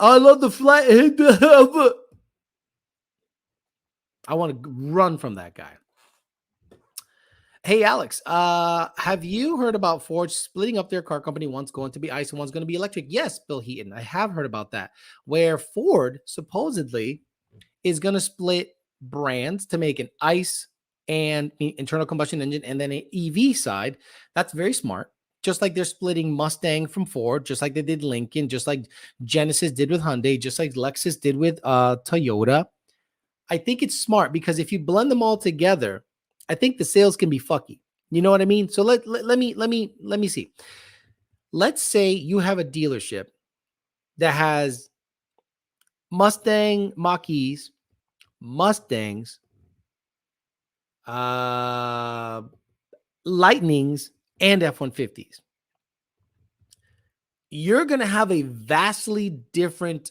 I love the flight. I want to run from that guy. Hey, Alex, have you heard about Ford splitting up their car company? One's going to be ICE and one's going to be electric. Yes, Bill Heaton, I have heard about that, where Ford supposedly is going to split brands to make an ICE and internal combustion engine and then an EV side. That's very smart. Just like they're splitting Mustang from Ford, just like they did Lincoln, just like Genesis did with Hyundai, just like Lexus did with Toyota. I think it's smart because if you blend them all together, I think the sales can be fucky. You know what I mean? So let me see. Let's say you have a dealership that has Mustang Mach-E's, Mustangs, Lightnings, and F-150s. You're going to have a vastly different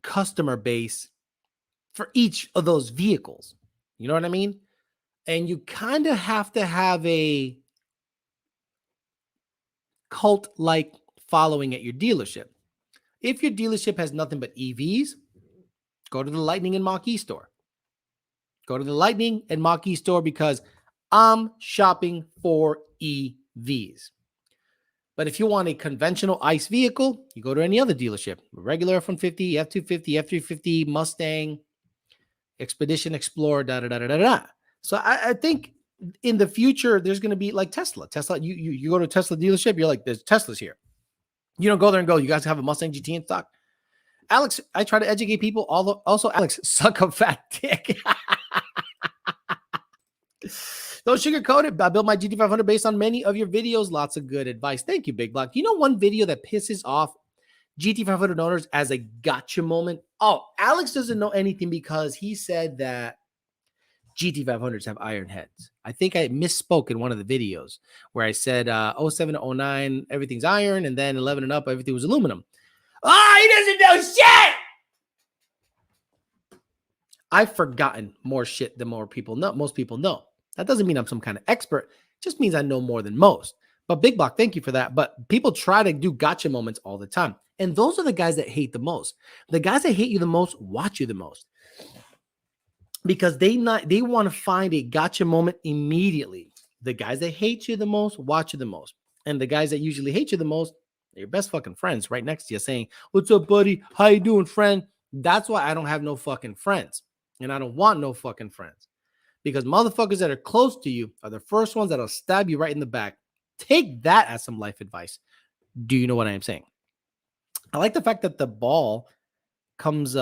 customer base for each of those vehicles. You know what I mean? And you kind of have to have a cult-like following at your dealership. If your dealership has nothing but EVs, go to the Lightning and Mach-E store. Go to the Lightning and Mach-E store because I'm shopping for EVs. But if you want a conventional ICE vehicle, you go to any other dealership. Regular F-150, F-250, F-350, Mustang, Expedition, Explorer, da-da-da-da-da-da. So I think in the future, there's going to be like Tesla. Tesla, you go to a Tesla dealership, you're like, there's Teslas here. You don't go there and go, you guys have a Mustang GT in stock? Alex, I try to educate people. Also, Alex, suck a fat dick. Don't sugarcoat it. I built my GT500 based on many of your videos. Lots of good advice. Thank you, Big Block. You know one video that pisses off GT500 owners as a gotcha moment? Oh, Alex doesn't know anything because he said that GT500s have iron heads. I think I misspoke in one of the videos where I said 07 to 09, everything's iron, and then 11 and up, everything was aluminum. Oh, he doesn't know shit! I've forgotten more shit than most people know. That doesn't mean I'm some kind of expert. It just means I know more than most. But Big Block, thank you for that. But people try to do gotcha moments all the time. And those are the guys that hate the most. The guys that hate you the most watch you the most. Because they want to find a gotcha moment immediately. The guys that hate you the most watch you the most. And the guys that usually hate you the most, they're your best fucking friends right next to you saying, "What's up, buddy? How you doing, friend?" That's why I don't have no fucking friends. And I don't want no fucking friends. Because motherfuckers that are close to you are the first ones that'll stab you right in the back. Take that as some life advice. Do you know what I am saying? I like the fact that the ball comes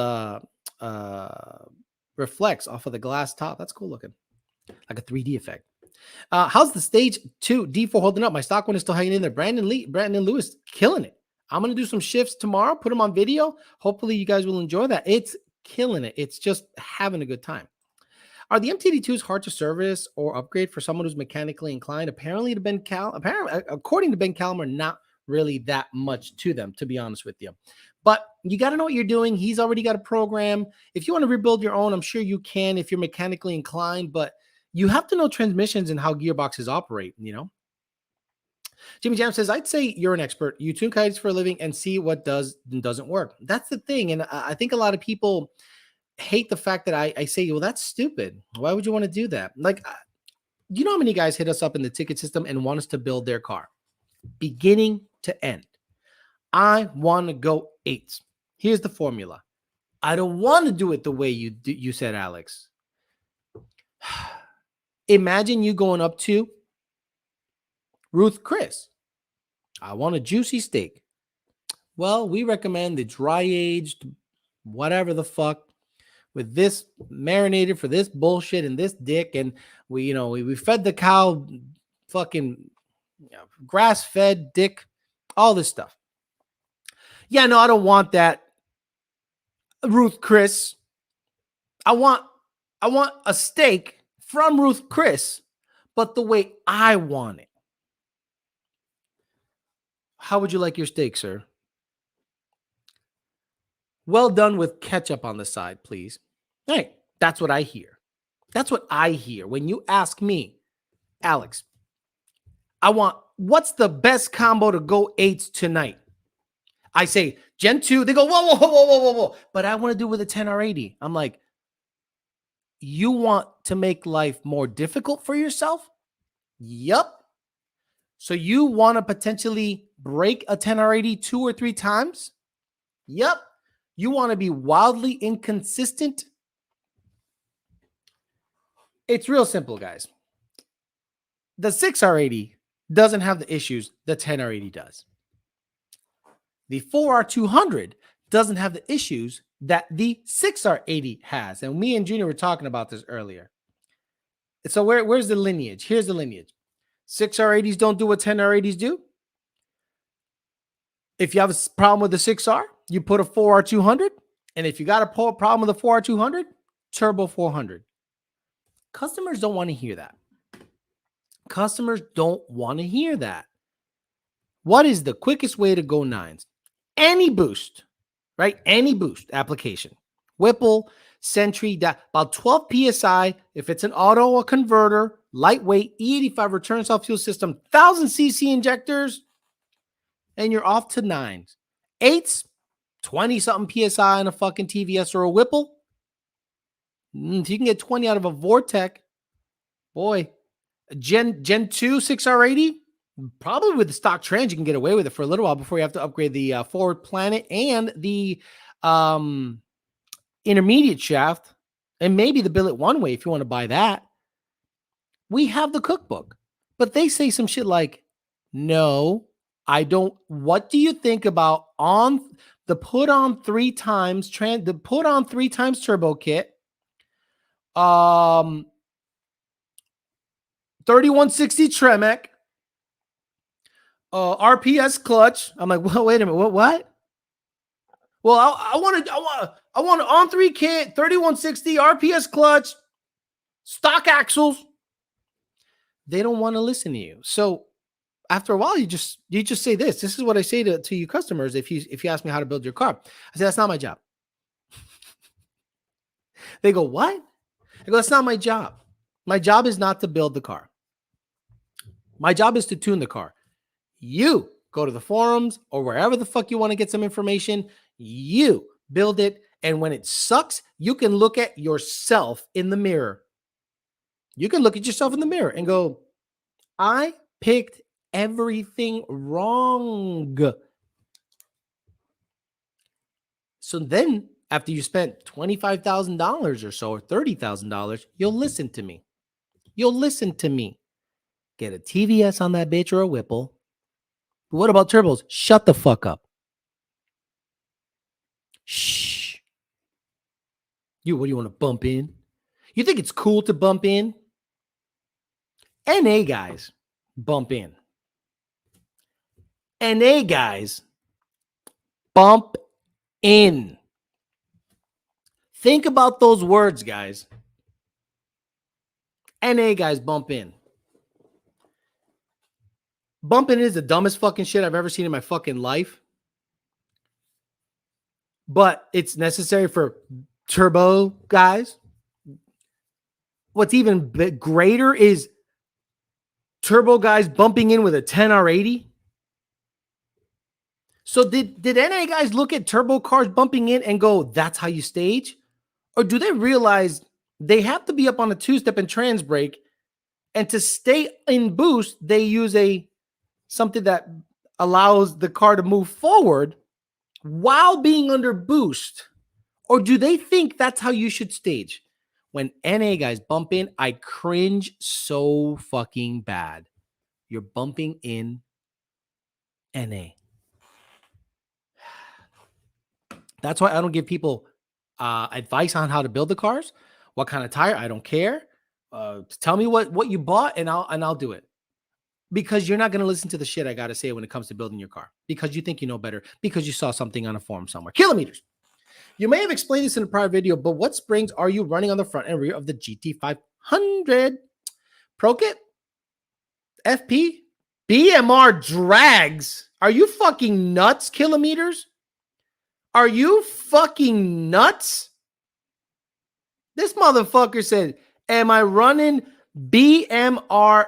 reflects off of the glass top. That's cool looking. Like a 3D effect. How's the stage 2 D4 holding up? My stock one is still hanging in there. Brandon Lewis killing it. I'm going to do some shifts tomorrow, put them on video. Hopefully you guys will enjoy that. It's killing it. It's just having a good time. Are the MTD2s hard to service or upgrade for someone who's mechanically inclined? Apparently, according to Ben Callum, are not really that much to them, to be honest with you. But you got to know what you're doing. He's already got a program. If you want to rebuild your own, I'm sure you can if you're mechanically inclined, but you have to know transmissions and how gearboxes operate, you know? Jimmy Jam says, I'd say you're an expert. You tune kites for a living and see what does and doesn't work. That's the thing. And I think a lot of people hate the fact that I say, well, that's stupid. Why would you want to do that? Like, you know how many guys hit us up in the ticket system and want us to build their car beginning to end? I want to go 8s. Here's the formula. I don't want to do it the way you said, Alex. Imagine you going up to Ruth Chris. I want a juicy steak. Well, we recommend the dry aged, whatever the fuck, with this marinated for this bullshit and this dick. And we fed the cow fucking grass fed dick, all this stuff. Yeah, no, I don't want that. Ruth Chris. I want a steak from Ruth Chris, but the way I want it. How would you like your steak, sir? Well done with ketchup on the side, please. Hey, that's what I hear. That's what I hear when you ask me, Alex, what's the best combo to go 8s tonight? I say Gen 2. They go, whoa. But I want to do it with a 10R80. I'm like, you want to make life more difficult for yourself? Yup. So you want to potentially break a 10R80 2 or 3 times? Yup. You want to be wildly inconsistent? It's real simple, guys. The 6R80 doesn't have the issues the 10R80 does. The 4R200 doesn't have the issues that the 6R80 has. And me and Junior were talking about this earlier. So where's the lineage? Here's the lineage. 6R80s don't do what 10R80s do. If you have a problem with the 6R, you put a 4R200. And if you got a problem with the 4R200, turbo 400. Customers don't want to hear that. Customers don't want to hear that. What is the quickest way to go 9s? Any boost, right? Any boost application. Whipple, Sentry, about 12 psi. If it's an auto or converter, lightweight, E85 return soft fuel system, 1000 cc injectors, and you're off to 9s. 8s, 20 something psi on a fucking TVS or a Whipple. If you can get 20 out of a Vortec, boy, Gen 2 6R80, probably with the stock trans, you can get away with it for a little while before you have to upgrade the forward planet and the intermediate shaft, and maybe the billet one way if you want to buy that. We have the cookbook, but they say some shit like, no, I don't. What do you think about on the put on 3 times turbo kit? 3160 Tremec, RPS clutch. I'm like, well, wait a minute, what? Well, I want an on 3 kit, 3160 RPS clutch, stock axles. They don't want to listen to you. So after a while, you just say this. This is what I say to you customers if you ask me how to build your car. I say, that's not my job. They go, what? I go, that's not my job. My job is not to build the car. My job is to tune the car. You go to the forums or wherever the fuck you want to get some information. You build it. And when it sucks, you can look at yourself in the mirror. You can look at yourself in the mirror and go, I picked everything wrong. So then after you spent $25,000 or so or $30,000, you'll listen to me. You'll listen to me. Get a TVS on that bitch or a Whipple. But what about turbos? Shut the fuck up. Shh. What do you want to bump in? You think it's cool to bump in? NA guys bump in. NA guys bump in. Think about those words, guys. NA guys bump in. Bumping is the dumbest fucking shit I've ever seen in my fucking life. But it's necessary for turbo guys. What's even greater is turbo guys bumping in with a 10R80. So did NA guys look at turbo cars bumping in and go, that's how you stage? Or do they realize they have to be up on a 2-step and trans brake, and to stay in boost, they use something that allows the car to move forward while being under boost? Or do they think that's how you should stage? When NA guys bump in, I cringe so fucking bad. You're bumping in NA. That's why I don't give people advice on how to build the cars. What kind of tire? I don't care. Tell me what you bought, and I'll do it. Because you're not going to listen to the shit I got to say when it comes to building your car. Because you think you know better. Because you saw something on a forum somewhere. Kilometers. You may have explained this in a prior video, but what springs are you running on the front and rear of the GT500? Pro Kit? FP? BMR drags? Are you fucking nuts, Kilometers? Are you fucking nuts? This motherfucker said, am I running BMR...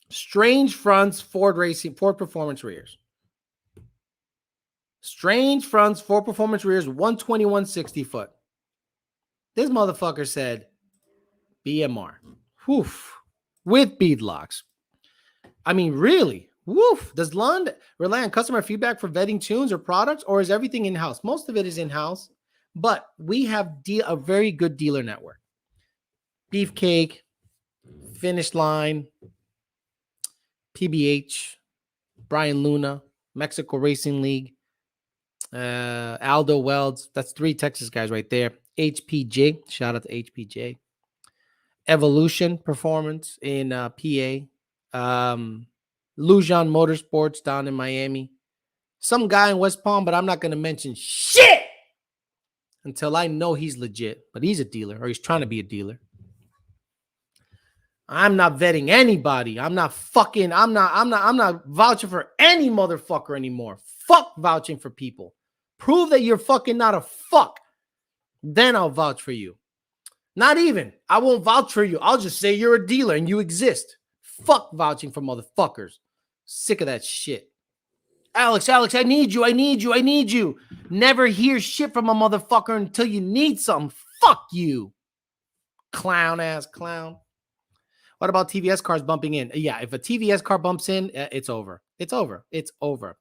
Strange fronts, Ford performance rears. Strange fronts, Ford performance rears, 121 60 foot. This motherfucker said BMR. Woof. With bead locks. I mean, really? Woof. Does Lund rely on customer feedback for vetting tunes or products, or is everything in-house? Most of it is in-house, but we have a very good dealer network. Beefcake, Finish Line, PBH, Brian Luna, Mexico Racing League, Aldo Welds. That's 3 Texas guys right there. HPJ. Shout out to HPJ. Evolution Performance in PA. Lujan Motorsports down in Miami. Some guy in West Palm, but I'm not going to mention shit until I know he's legit. But he's a dealer, or he's trying to be a dealer. I'm not vetting anybody. I'm not vouching for any motherfucker anymore. Fuck vouching for people. Prove that you're fucking not a fuck. Then I'll vouch for you. Not even. I won't vouch for you. I'll just say you're a dealer and you exist. Fuck vouching for motherfuckers. Sick of that shit. Alex, I need you. I need you. I need you. Never hear shit from a motherfucker until you need something. Fuck you. Clown ass clown. What about TVS cars bumping in? Yeah, if a TVS car bumps in, it's over. It's over. It's over.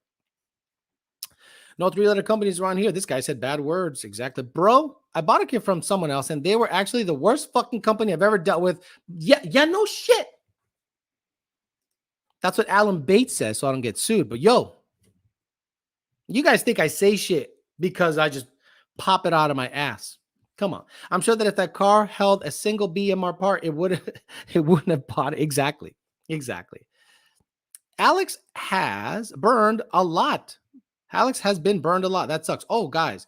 No 3-letter companies around here. This guy said bad words. Exactly. Bro, I bought a kit from someone else, and they were actually the worst fucking company I've ever dealt with. Yeah, no shit. That's what Alan Bates says, so I don't get sued. But yo, you guys think I say shit because I just pop it out of my ass. Come on. I'm sure that if that car held a single BMR part, it wouldn't have bought it. Exactly. Alex has burned a lot. Alex has been burned a lot. That sucks. Oh, guys,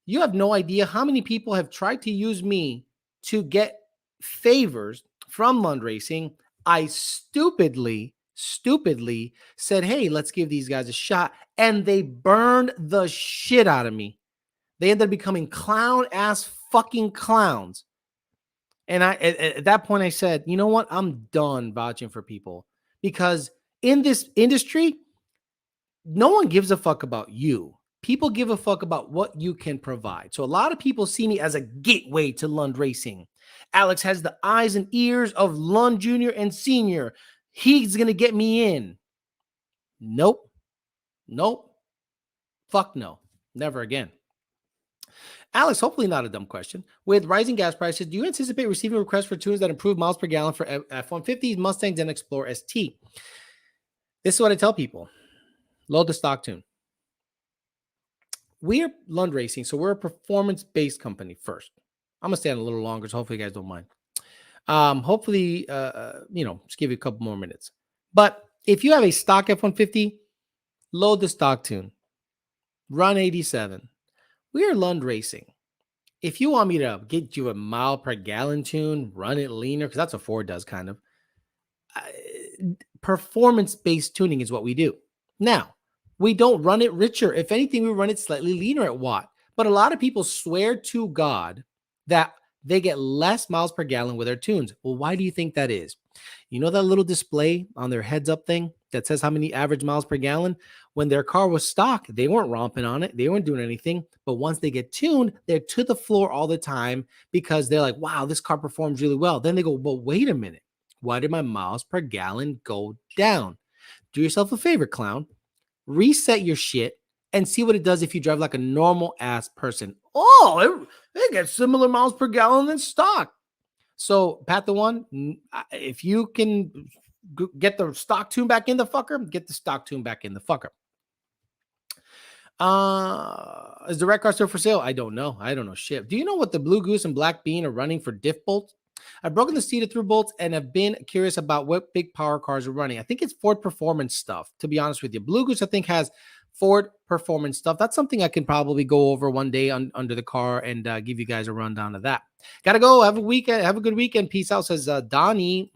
you have no idea how many people have tried to use me to get favors from Lund Racing. I stupidly said, hey, let's give these guys a shot. And they burned the shit out of me. They ended up becoming clown ass fucking clowns. And at that point I said, you know what? I'm done vouching for people, because in this industry, no one gives a fuck about you. People give a fuck about what you can provide. So a lot of people see me as a gateway to Lund Racing. Alex has the eyes and ears of Lund Jr. and Senior. He's going to get me in. Nope. Fuck no. Never again. Alex, hopefully not a dumb question. With rising gas prices, do you anticipate receiving requests for tunes that improve miles per gallon for F-150s, Mustangs, and Explorer ST? This is what I tell people. Load the stock tune. We're Lund Racing, so we're a performance-based company first. I'm going to stay on a little longer, so hopefully you guys don't mind. Hopefully, just give you a couple more minutes. But if you have a stock F-150, load the stock tune. Run 87. We are Lund Racing. If you want me to get you a mile per gallon tune, run it leaner, because that's what Ford does kind of. Performance-based tuning is what we do. Now, we don't run it richer. If anything, we run it slightly leaner at watt. But a lot of people swear to God that they get less miles per gallon with their tunes. Well, why do you think that is? You know that little display on their heads-up thing that says how many average miles per gallon? When their car was stock, they weren't romping on it. They weren't doing anything. But once they get tuned, they're to the floor all the time because they're like, wow, this car performs really well. Then they go, well, wait a minute. Why did my miles per gallon go down? Do yourself a favor, clown. Reset your shit and see what it does if you drive like a normal ass person. Oh, it gets similar miles per gallon than stock. So, Pat the One, if you can get the stock tune back in the fucker, get the stock tune back in the fucker. Is the red car still for sale? I don't know. Shit. Do you know what the Blue Goose and Black Bean are running for diff bolts? I've broken the seated through bolts and have been curious about what big power cars are running. I think it's Ford Performance stuff, to be honest with you. Blue Goose, I think, has Ford Performance stuff. That's something I can probably go over one day under the car and give you guys a rundown of that. Gotta go. Have a weekend. Have a good weekend. Peace out, says Donnie.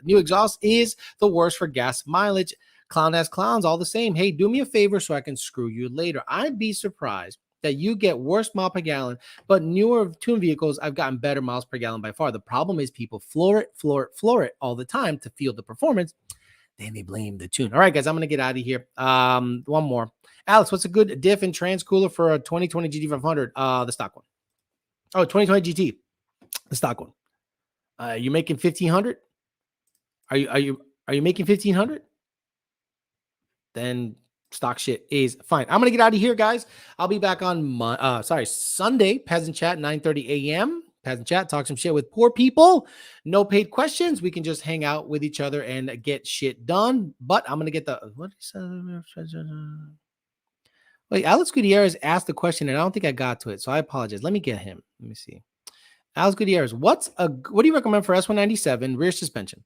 New exhaust is the worst for gas mileage. Clown ass clowns, all the same. Hey, do me a favor so I can screw you later. I'd be surprised that you get worse mile per gallon, but newer tune vehicles, I've gotten better miles per gallon by far. The problem is people floor it all the time to feel the performance. Then they blame the tune. All right, guys, I'm going to get out of here. One more. Alex, what's a good diff and trans cooler for a 2020 GT500? The stock one. Oh, 2020 GT. The stock one. You making 1500? Are you making 1500? Then stock shit is fine. I'm going to get out of here, guys. I'll be back on Sunday, Peasant Chat, 9:30 a.m. Peasant Chat, talk some shit with poor people. No paid questions. We can just hang out with each other and get shit done. But I'm going to get wait, Alex Gutierrez asked the question, and I don't think I got to it, so I apologize. Let me get him. Let me see. Alex Gutierrez, what do you recommend for S197 rear suspension?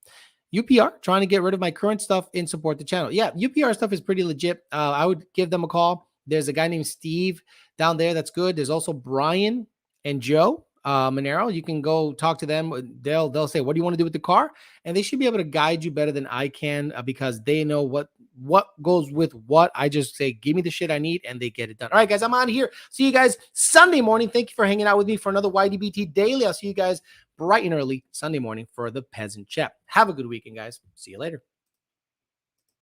UPR, trying to get rid of my current stuff and support the channel. Yeah, UPR stuff is pretty legit. I would give them a call. There's a guy named Steve down there that's good. There's also Brian and Joe Monero. You can go talk to them. They'll say, what do you want to do with the car? And they should be able to guide you better than I can because they know what what goes with what. I just say, give me the shit I need, and they get it done. All right, guys, I'm out of here. See you guys Sunday morning. Thank you for hanging out with me for another YDBT Daily. I'll see you guys bright and early Sunday morning for the Peasant Chat. Have a good weekend, guys. See you later.